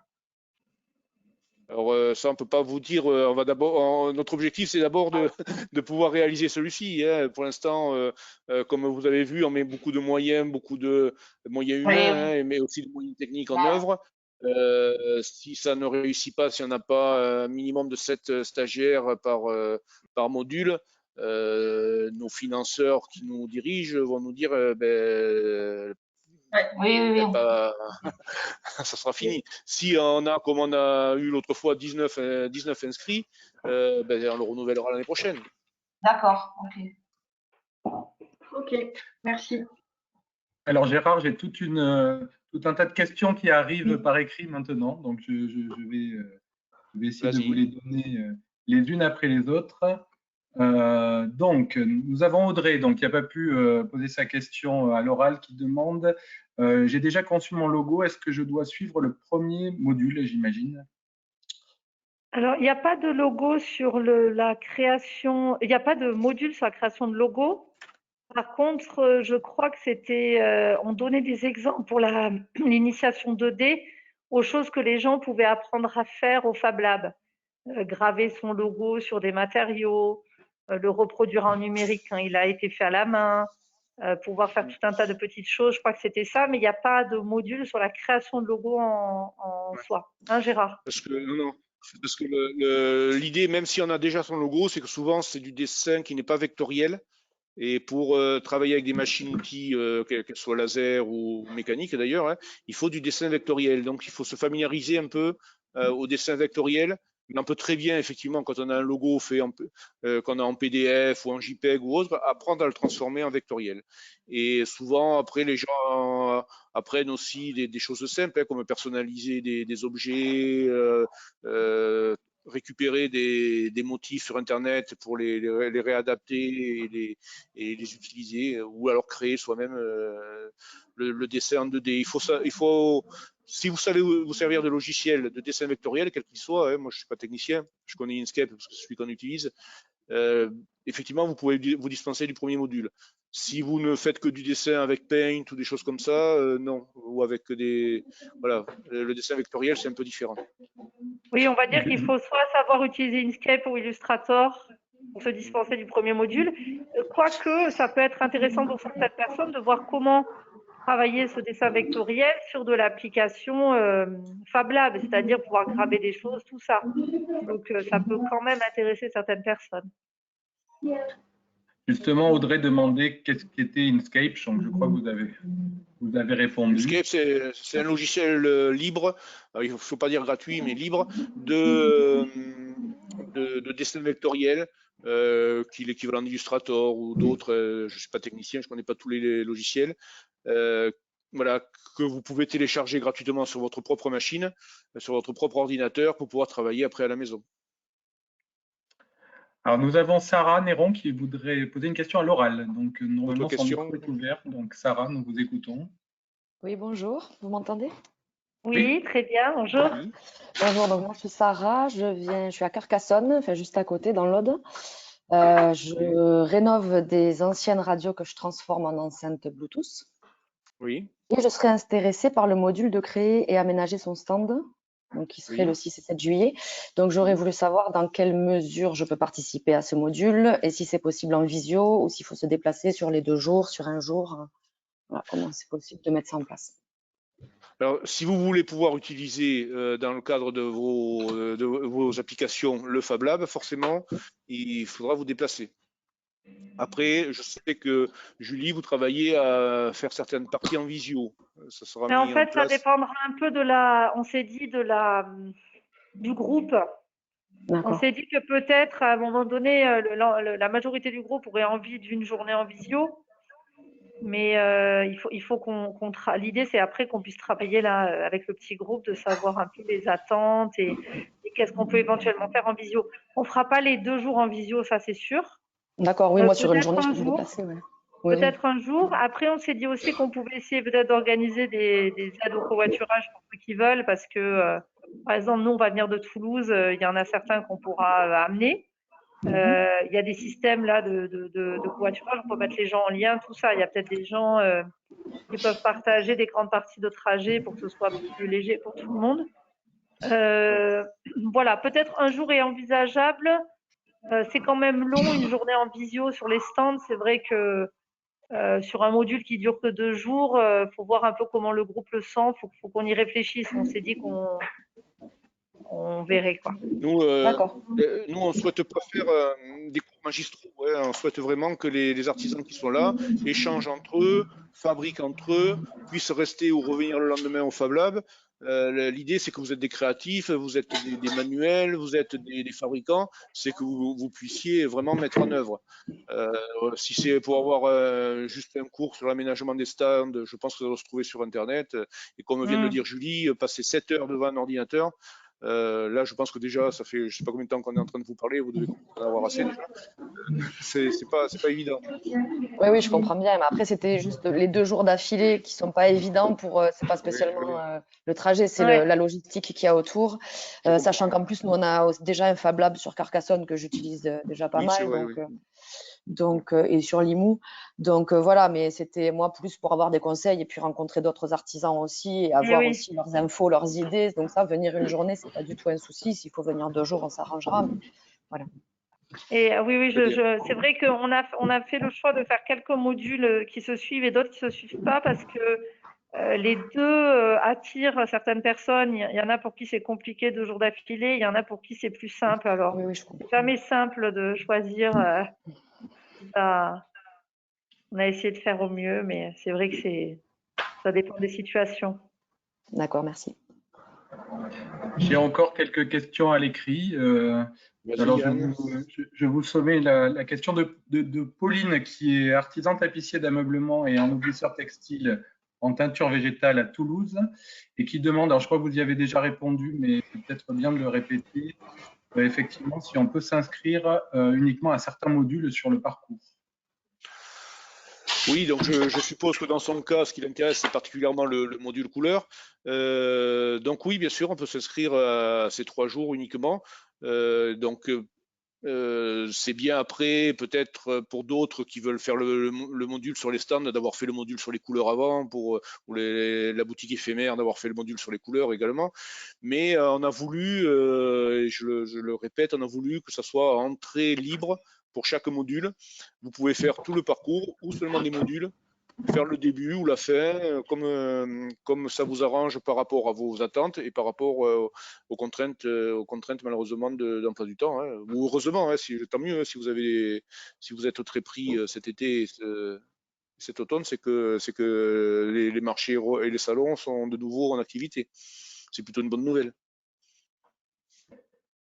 Alors ça, on peut pas vous dire. On va d'abord. Notre objectif, c'est d'abord de pouvoir réaliser celui-ci, hein. Pour l'instant, comme vous avez vu, on met beaucoup de moyens humains, hein, mais aussi de moyens techniques en œuvre. Si ça ne réussit pas, si on n'a pas un minimum de 7 stagiaires par module, nos financeurs qui nous dirigent vont nous dire Oui. ça sera fini. Si on a, comme on a eu l'autre fois, 19 inscrits, on le renouvellera l'année prochaine. D'accord, ok. Ok, merci. Alors Gérard, j'ai tout un tas de questions qui arrivent par écrit maintenant, donc je vais essayer de vous les donner les unes après les autres. Donc, nous avons Audrey, donc qui n'a pas pu poser sa question à l'oral, qui demande j'ai déjà conçu mon logo, est-ce que je dois suivre le premier module, j'imagine? Alors, il n'y a pas de logo sur la création, il n'y a pas de module sur la création de logo. Par contre, je crois que on donnait des exemples pour l'initiation 2D aux choses que les gens pouvaient apprendre à faire au Fab Lab. Graver son logo sur des matériaux, le reproduire en numérique quand il a été fait à la main, pouvoir faire tout un tas de petites choses. Je crois que c'était ça, mais il n'y a pas de module sur la création de logo en soi. Hein, Gérard? Parce que l'idée, même si on a déjà son logo, c'est que souvent c'est du dessin qui n'est pas vectoriel. Et pour travailler avec des machines-outils, qu'elles soient laser ou mécaniques d'ailleurs, hein, il faut du dessin vectoriel. Donc il faut se familiariser un peu au dessin vectoriel. Mais on peut très bien, effectivement, quand on a un logo fait qu'on a en PDF ou en JPEG ou autre, apprendre à le transformer en vectoriel. Et souvent, après, les gens apprennent aussi des choses simples, hein, comme personnaliser des objets, récupérer des motifs sur Internet pour les réadapter et les utiliser, ou alors créer soi-même le dessin en 2D. Il faut, si vous savez vous servir de logiciel de dessin vectoriel, quel qu'il soit, hein, moi je ne suis pas technicien, je connais Inkscape parce que c'est celui qu'on utilise, effectivement vous pouvez vous dispenser du premier module. Si vous ne faites que du dessin avec Paint ou des choses comme ça, non. Ou avec voilà, le dessin vectoriel, c'est un peu différent. Oui, on va dire qu'il faut soit savoir utiliser Inkscape ou Illustrator pour se dispenser du premier module, quoique ça peut être intéressant pour certaines personnes de voir comment travailler ce dessin vectoriel sur de l'application Fab Lab, c'est-à-dire pouvoir graver des choses, tout ça. Donc ça peut quand même intéresser certaines personnes. Justement, Audrey demandait qu'est-ce qu'était Inkscape, donc je crois que vous avez répondu. Inkscape, c'est un logiciel libre, il ne faut pas dire gratuit, mais libre, de dessin vectoriel, qui est l'équivalent d'Illustrator ou d'autres, je ne suis pas technicien, je ne connais pas tous les logiciels, voilà, que vous pouvez télécharger gratuitement sur votre propre machine, sur votre propre ordinateur pour pouvoir travailler après à la maison. Alors, nous avons Sarah Néron qui voudrait poser une question à l'oral. Donc, normalement, son micro est ouvert. Donc, Sarah, nous vous écoutons. Oui, bonjour. Vous m'entendez? Oui, très bien. Bonjour. Oui. Bonjour, donc moi je suis Sarah, je suis à Carcassonne, enfin juste à côté dans l'Aude. Je rénove des anciennes radios que je transforme en enceintes Bluetooth. Oui. Et je serais intéressée par le module de créer et aménager son stand, donc qui serait Oui. le 6 et 7 juillet. Donc j'aurais voulu savoir dans quelle mesure je peux participer à ce module et si c'est possible en visio ou s'il faut se déplacer sur les 2 jours, sur un jour. Voilà, comment c'est possible de mettre ça en place. Alors, si vous voulez pouvoir utiliser dans le cadre de vos applications le Fab Lab, forcément, il faudra vous déplacer. Après, je sais que Julie, vous travaillez à faire certaines parties en visio. Ça sera Mais en mis en fait, ça place. dépendra un peu on s'est dit du groupe. On D'accord. s'est dit que peut-être à un moment donné, la majorité du groupe aurait envie d'une journée en visio. Mais il faut l'idée, c'est après qu'on puisse travailler là avec le petit groupe, de savoir un peu les attentes et qu'est-ce qu'on peut éventuellement faire en visio. On fera pas les 2 jours en visio, ça c'est sûr. D'accord, oui, moi sur une Peut-être journée, je un peux me jour. déplacer. Ouais. Oui, oui. Peut-être un jour. Après, on s'est dit aussi qu'on pouvait essayer peut-être d'organiser des aides au covoiturage pour ceux qui veulent, parce que, par exemple, nous, on va venir de Toulouse, il y en a certains qu'on pourra amener. Il y a des systèmes là de covoiturage, on peut mettre les gens en lien, tout ça. Il y a peut-être des gens qui peuvent partager des grandes parties de trajet pour que ce soit plus léger pour tout le monde. Voilà, peut-être un jour est envisageable. C'est quand même long, une journée en visio sur les stands. C'est vrai que sur un module qui dure que 2 jours, faut voir un peu comment le groupe le sent. Faut qu'on y réfléchisse. On s'est dit qu'on verrait quoi. D'accord. Nous, on ne souhaite pas faire des cours magistraux. Ouais. On souhaite vraiment que les artisans qui sont là échangent entre eux, fabriquent entre eux, puissent rester ou revenir le lendemain au Fab Lab. L'idée, c'est que vous êtes des créatifs, vous êtes des manuels, vous êtes des fabricants, c'est que vous puissiez vraiment mettre en œuvre. Si c'est pour avoir juste un cours sur l'aménagement des stands, je pense que ça doit se trouver sur Internet. Et comme vient de le dire Julie, passer 7 heures devant un ordinateur, là, je pense que déjà, ça fait je sais pas combien de temps qu'on est en train de vous parler, vous devez en avoir assez déjà. C'est pas évident. Oui, oui, je comprends bien. Mais après, c'était juste les 2 jours d'affilée qui sont pas évidents pour. C'est pas spécialement le trajet, c'est Ouais. la logistique qu'il y a autour. Sachant qu'en plus, nous, on a déjà un Fab Lab sur Carcassonne que j'utilise déjà pas Oui, c'est mal. vrai, Donc, et sur Limoux. Donc voilà, mais c'était moi plus pour avoir des conseils et puis rencontrer d'autres artisans aussi et avoir oui. aussi leurs infos, leurs idées. Donc ça, venir une journée, c'est pas du tout un souci. S'il faut venir 2 jours, on s'arrangera. Mais voilà. Et oui, Très bien. c'est vrai qu'on a fait le choix de faire quelques modules qui se suivent et d'autres qui se suivent pas parce que les deux attirent certaines personnes. Il y en a pour qui c'est compliqué 2 jours d'affilée, il y en a pour qui c'est plus simple. Alors, Oui, oui, je comprends. c'est jamais simple de choisir. On a essayé de faire au mieux, mais c'est vrai que ça dépend des situations. D'accord, merci. J'ai encore quelques questions à l'écrit. Vas-y, Alors, Yann. je vous soumets la question de Pauline, qui est artisan tapissier d'ameublement et ennoblisseur textile en teinture végétale à Toulouse, et qui demande, alors je crois que vous y avez déjà répondu, mais c'est peut-être bien de le répéter, effectivement, si on peut s'inscrire uniquement à certains modules sur le parcours. Oui, donc je suppose que dans son cas, ce qui l'intéresse, c'est particulièrement le module couleur. Donc oui, bien sûr, on peut s'inscrire à ces 3 jours uniquement. C'est bien après, peut-être pour d'autres qui veulent faire le module sur les stands, d'avoir fait le module sur les couleurs avant, pour la boutique éphémère, d'avoir fait le module sur les couleurs également. Mais on a voulu, et je le répète, on a voulu que ça soit entrée libre pour chaque module. Vous pouvez faire tout le parcours ou seulement des modules. faire le début ou la fin, comme ça vous arrange par rapport à vos attentes et par rapport aux contraintes malheureusement d'emploi du temps. Hein. Ou heureusement, hein, tant mieux si vous êtes très pris cet été. Cet automne, c'est que les marchés et les salons sont de nouveau en activité. C'est plutôt une bonne nouvelle.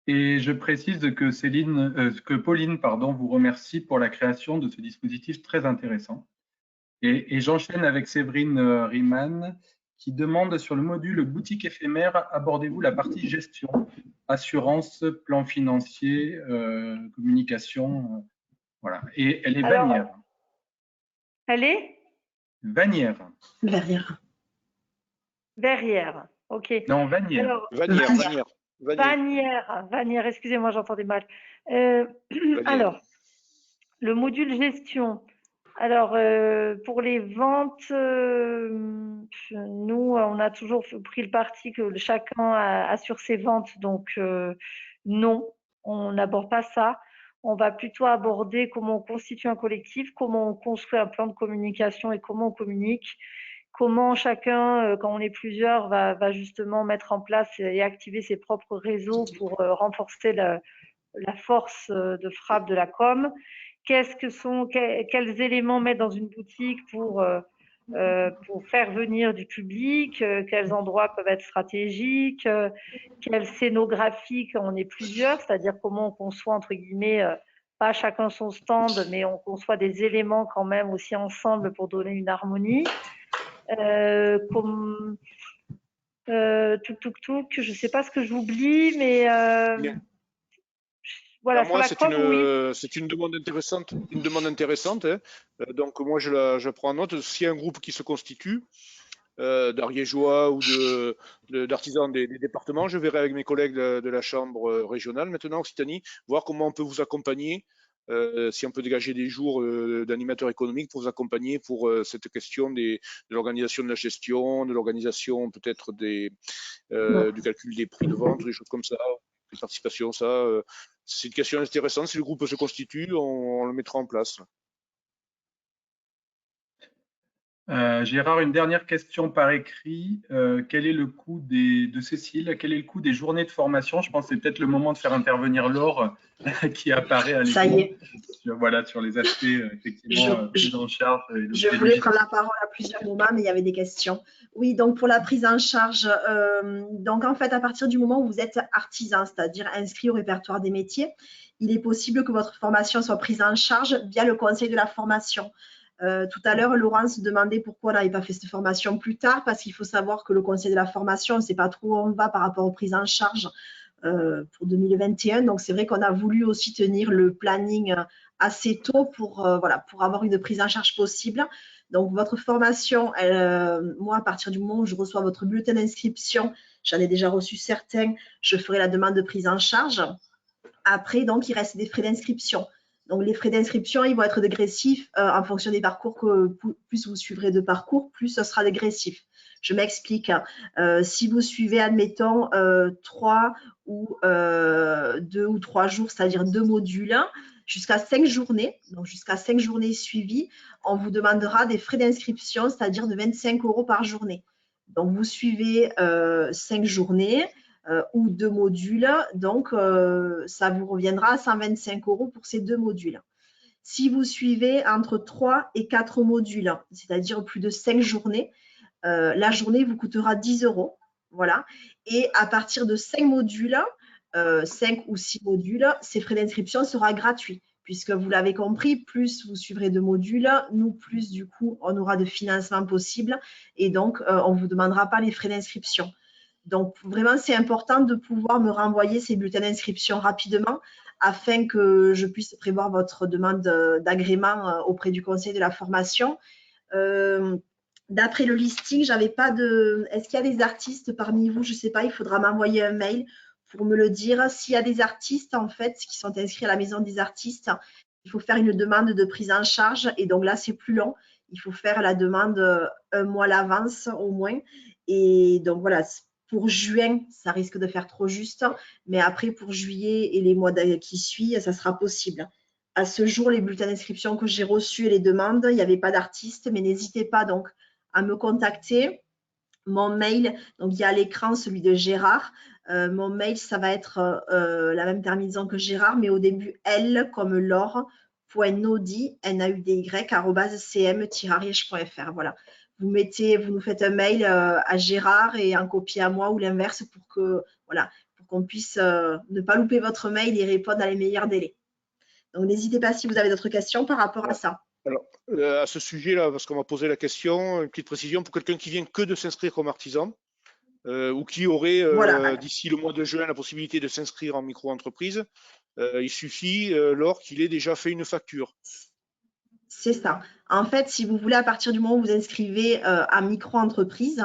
Et je précise que Pauline, vous remercie pour la création de ce dispositif très intéressant. Et j'enchaîne avec Séverine Riemann qui demande sur le module boutique éphémère, abordez-vous la partie gestion, assurance, plan financier, communication, voilà. Et elle est Vanière. Elle est Vanière. Verrière. Ok. Non, Vanière. Alors, Vanière, excusez-moi, j'entendais mal. Alors, le module gestion. Alors, pour les ventes, nous, on a toujours pris le parti que chacun assure ses ventes. Donc, non, on n'aborde pas ça. On va plutôt aborder comment on constitue un collectif, comment on construit un plan de communication et comment on communique. Comment chacun, quand on est plusieurs, va justement mettre en place et activer ses propres réseaux pour renforcer la force de frappe de la com. Quels éléments mettre dans une boutique pour faire venir du public, quels endroits peuvent être stratégiques, quelle scénographie quand on est plusieurs, c'est-à-dire comment on conçoit entre guillemets pas chacun son stand, mais on conçoit des éléments quand même aussi ensemble pour donner une harmonie. Je sais pas ce que j'oublie, mais voilà, moi, sur la com, oui. c'est une demande intéressante. Hein. Donc moi, je prends en note. S'il y a un groupe qui se constitue, d'Ariégeois ou d'artisans des départements, je verrai avec mes collègues de la chambre régionale maintenant, Occitanie, voir comment on peut vous accompagner. Si on peut dégager des jours d'animateurs économiques pour vous accompagner pour cette question de l'organisation de la gestion, de l'organisation peut-être du calcul des prix de vente, des choses comme ça, des participations, ça. C'est une question intéressante. Si le groupe se constitue, on le mettra en place. Gérard, une dernière question par écrit. Quel est le coût de Cécile? Quel est le coût des journées de formation? Je pense que c'est peut-être le moment de faire intervenir Laure qui apparaît à l'écran. Ça y est. Sur les aspects effectivement prise en charge. Je voulais prendre la parole à plusieurs moments, mais il y avait des questions. Oui, donc pour la prise en charge, donc en fait, à partir du moment où vous êtes artisan, c'est-à-dire inscrit au répertoire des métiers, il est possible que votre formation soit prise en charge via le conseil de la formation. Tout à l'heure, Laurence demandait pourquoi on n'avait pas fait cette formation plus tard, parce qu'il faut savoir que le conseil de la formation, on ne sait pas trop où on va par rapport aux prises en charge pour 2021. Donc, c'est vrai qu'on a voulu aussi tenir le planning assez tôt pour avoir une prise en charge possible. Donc, votre formation, moi, à partir du moment où je reçois votre bulletin d'inscription, j'en ai déjà reçu certains, je ferai la demande de prise en charge. Après, donc, il reste des frais d'inscription. Donc, les frais d'inscription, ils vont être dégressifs en fonction des parcours plus vous suivrez de parcours, plus ce sera dégressif. Je m'explique. Si vous suivez, admettons, 3 ou 2 ou 3 jours, c'est-à-dire 2 modules, jusqu'à 5 journées, donc jusqu'à 5 journées suivies, on vous demandera des frais d'inscription, c'est-à-dire de 25 € par journée. Donc, vous suivez 5 journées. Ou 2 modules, donc ça vous reviendra à 125 € pour ces 2 modules. Si vous suivez entre 3 et 4 modules, c'est-à-dire plus de 5 journées, la journée vous coûtera 10 €. Voilà. Et à partir de 5 modules, 5 ou 6 modules, ces frais d'inscription seront gratuits. Puisque vous l'avez compris, plus vous suivrez de modules, nous, plus du coup, on aura de financement possible. Et donc, on ne vous demandera pas les frais d'inscription. Donc, vraiment, c'est important de pouvoir me renvoyer ces bulletins d'inscription rapidement afin que je puisse prévoir votre demande d'agrément auprès du conseil de la formation. D'après le listing, j'avais pas de… Est-ce qu'il y a des artistes parmi vous? Je ne sais pas, il faudra m'envoyer un mail pour me le dire. S'il y a des artistes, en fait, qui sont inscrits à la maison des artistes, il faut faire une demande de prise en charge. Et donc là, c'est plus long. Il faut faire la demande un mois à l'avance au moins. Et donc voilà, pour juin, ça risque de faire trop juste, mais après pour juillet et les mois qui suivent, ça sera possible. à ce jour, les bulletins d'inscription que j'ai reçus et les demandes, il n'y avait pas d'artiste, mais n'hésitez pas donc à me contacter. Mon mail, donc il y a à l'écran celui de Gérard. Mon mail, ça va être la même terminaison que Gérard, mais au début L comme Laure, .naudy, naudy, cm-ariège.fr. Voilà. Vous nous faites un mail à Gérard et en copie à moi ou l'inverse pour qu'on puisse ne pas louper votre mail et répondre dans les meilleurs délais. Donc n'hésitez pas si vous avez d'autres questions par rapport à ça. Alors, à ce sujet-là, parce qu'on m'a posé la question, une petite précision pour quelqu'un qui vient que de s'inscrire comme artisan ou qui aurait Voilà. d'ici le mois de juin la possibilité de s'inscrire en micro-entreprise, il suffit lors qu'il ait déjà fait une facture. C'est ça. En fait, si vous voulez, à partir du moment où vous inscrivez à micro-entreprise,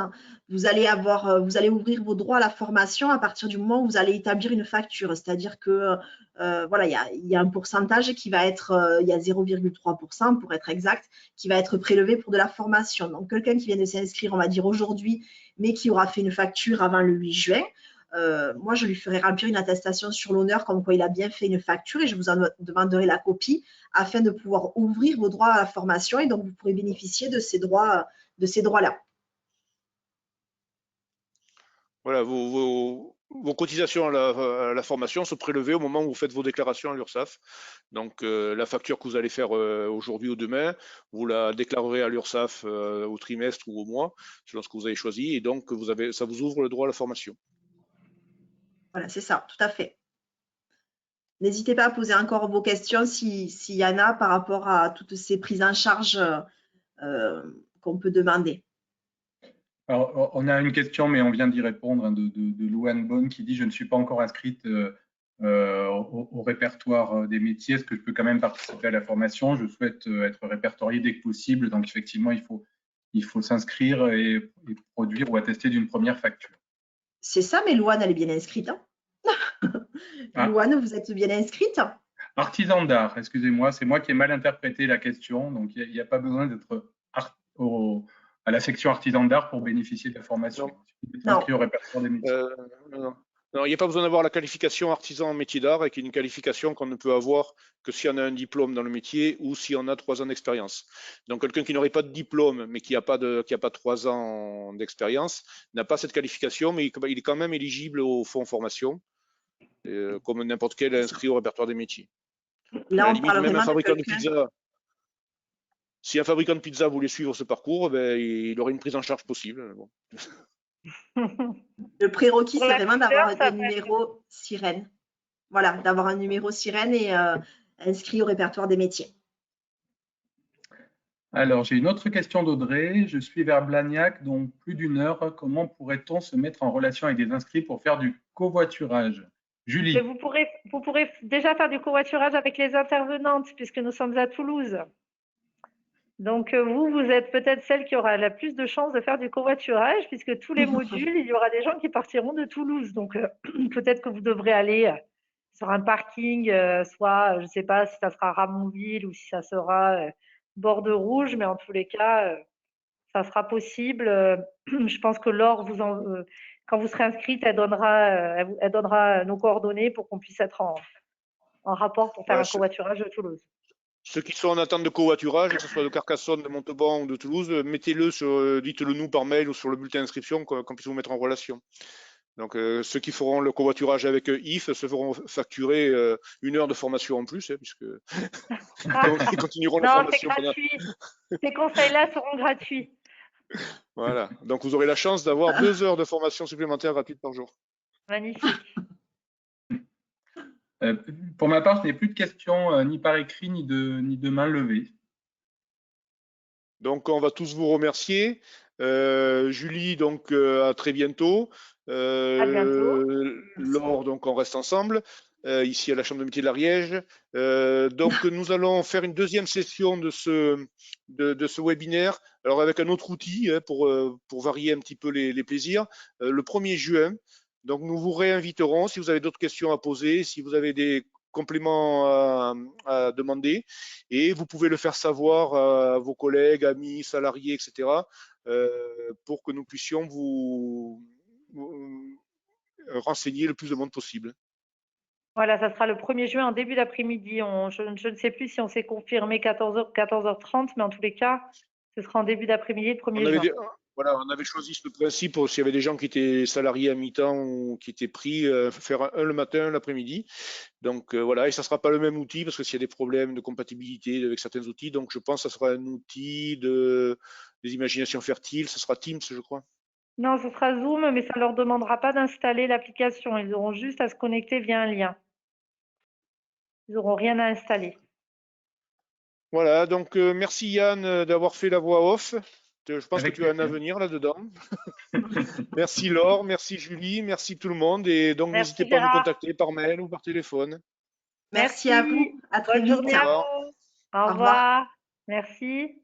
vous allez ouvrir vos droits à la formation à partir du moment où vous allez établir une facture. C'est-à-dire que voilà, il y a un pourcentage qui va être, il y a 0,3% pour être exact, qui va être prélevé pour de la formation. Donc, quelqu'un qui vient de s'inscrire, on va dire aujourd'hui, mais qui aura fait une facture avant le 8 juin, moi, je lui ferai remplir une attestation sur l'honneur comme quoi il a bien fait une facture et je vous en demanderai la copie afin de pouvoir ouvrir vos droits à la formation et donc vous pourrez bénéficier de ces droits-là. Voilà, vos cotisations à la formation se prélevaient au moment où vous faites vos déclarations à l'URSSAF. Donc, la facture que vous allez faire aujourd'hui ou demain, vous la déclarerez à l'URSSAF au trimestre ou au mois, selon ce que vous avez choisi, et donc ça vous ouvre le droit à la formation. Voilà, c'est ça, tout à fait. N'hésitez pas à poser encore vos questions s'il y en a par rapport à toutes ces prises en charge qu'on peut demander. Alors, on a une question, mais on vient d'y répondre, hein, de Louane Bonne qui dit « Je ne suis pas encore inscrite au répertoire des métiers. Est-ce que je peux quand même participer à la formation? Je souhaite être répertorié dès que possible. » Donc, effectivement, il faut s'inscrire et produire ou attester d'une première facture. C'est ça, mais Louane, elle est bien inscrite. Hein. Louane, vous êtes bien inscrite? Artisan d'art, excusez-moi, c'est moi qui ai mal interprété la question. Donc, il n'y a pas besoin d'être à la section artisan d'art pour bénéficier de la formation. Non. Au répertoire des métiers. Non, il n'y a pas besoin d'avoir la qualification artisan en métier d'art, et qui est une qualification qu'on ne peut avoir que si on a un diplôme dans le métier ou si on a 3 ans d'expérience. Donc, quelqu'un qui n'aurait pas de diplôme, mais qui n'a pas 3 ans d'expérience, n'a pas cette qualification, mais il est quand même éligible au fonds formation, comme n'importe quel inscrit au répertoire des métiers. Là, on parle même un fabricant de pizza. Si un fabricant de pizza voulait suivre ce parcours, il aurait une prise en charge possible. Bon. Le prérequis, c'est vraiment d'avoir un numéro sirène. Voilà, d'avoir un numéro sirène et inscrit au répertoire des métiers. Alors, j'ai une autre question d'Audrey. Je suis vers Blagnac, donc plus d'1 heure. Comment pourrait-on se mettre en relation avec des inscrits pour faire du covoiturage? Julie. Mais vous pourrez déjà faire du covoiturage avec les intervenantes puisque nous sommes à Toulouse. Donc, vous êtes peut-être celle qui aura la plus de chances de faire du covoiturage puisque tous les modules, il y aura des gens qui partiront de Toulouse. Donc, peut-être que vous devrez aller sur un parking, soit, je ne sais pas si ça sera Ramonville ou si ça sera Borde Rouge, mais en tous les cas, ça sera possible. Je pense que Laure, quand vous serez inscrite, elle donnera nos coordonnées pour qu'on puisse être en rapport pour faire un covoiturage de Toulouse. Ceux qui sont en attente de covoiturage, que ce soit de Carcassonne, de Montauban ou de Toulouse, dites-le nous par mail ou sur le bulletin d'inscription, qu'on puisse vous mettre en relation. Donc, ceux qui feront le covoiturage avec IF se feront facturer 1 heure de formation en plus, puisque ils continueront la formation. C'est gratuit. Ces conseils-là seront gratuits. Voilà. Donc, vous aurez la chance d'avoir 2 heures de formation supplémentaire gratuite par jour. Magnifique. Pour ma part, je n'ai plus de questions ni par écrit ni de main levée. Donc, on va tous vous remercier. Julie, donc à très bientôt. À bientôt. Laure, donc on reste ensemble ici à la Chambre de métiers de l'Ariège. Donc, nous allons faire une deuxième session de ce webinaire, alors avec un autre outil pour varier un petit peu les plaisirs, le 1er juin. Donc, nous vous réinviterons si vous avez d'autres questions à poser, si vous avez des compléments à demander, et vous pouvez le faire savoir à vos collègues, amis, salariés, etc., pour que nous puissions vous renseigner le plus de monde possible. Voilà, ça sera le 1er juin en début d'après-midi. Je ne sais plus si on s'est confirmé 14h30, mais en tous les cas, ce sera en début d'après-midi le 1er juin. Voilà, on avait choisi ce principe s'il y avait des gens qui étaient salariés à mi-temps ou qui étaient pris, faire un le matin, un l'après-midi. Donc voilà, et ça ne sera pas le même outil parce que s'il y a des problèmes de compatibilité avec certains outils, donc je pense que ça sera un outil des imaginations fertiles, ce sera Teams, je crois. Non, ce sera Zoom, mais ça ne leur demandera pas d'installer l'application. Ils auront juste à se connecter via un lien. Ils n'auront rien à installer. Voilà, donc merci Yann d'avoir fait la voix off. Je pense Avec que tu as un plaisir. avenir là-dedans. Merci Laure, merci Julie, merci tout le monde. Et donc Merci n'hésitez pas à nous Gérard. contacter par mail ou par téléphone. Merci à vous. À très Bonne vite. journée à vous. Au Au revoir. revoir. Merci.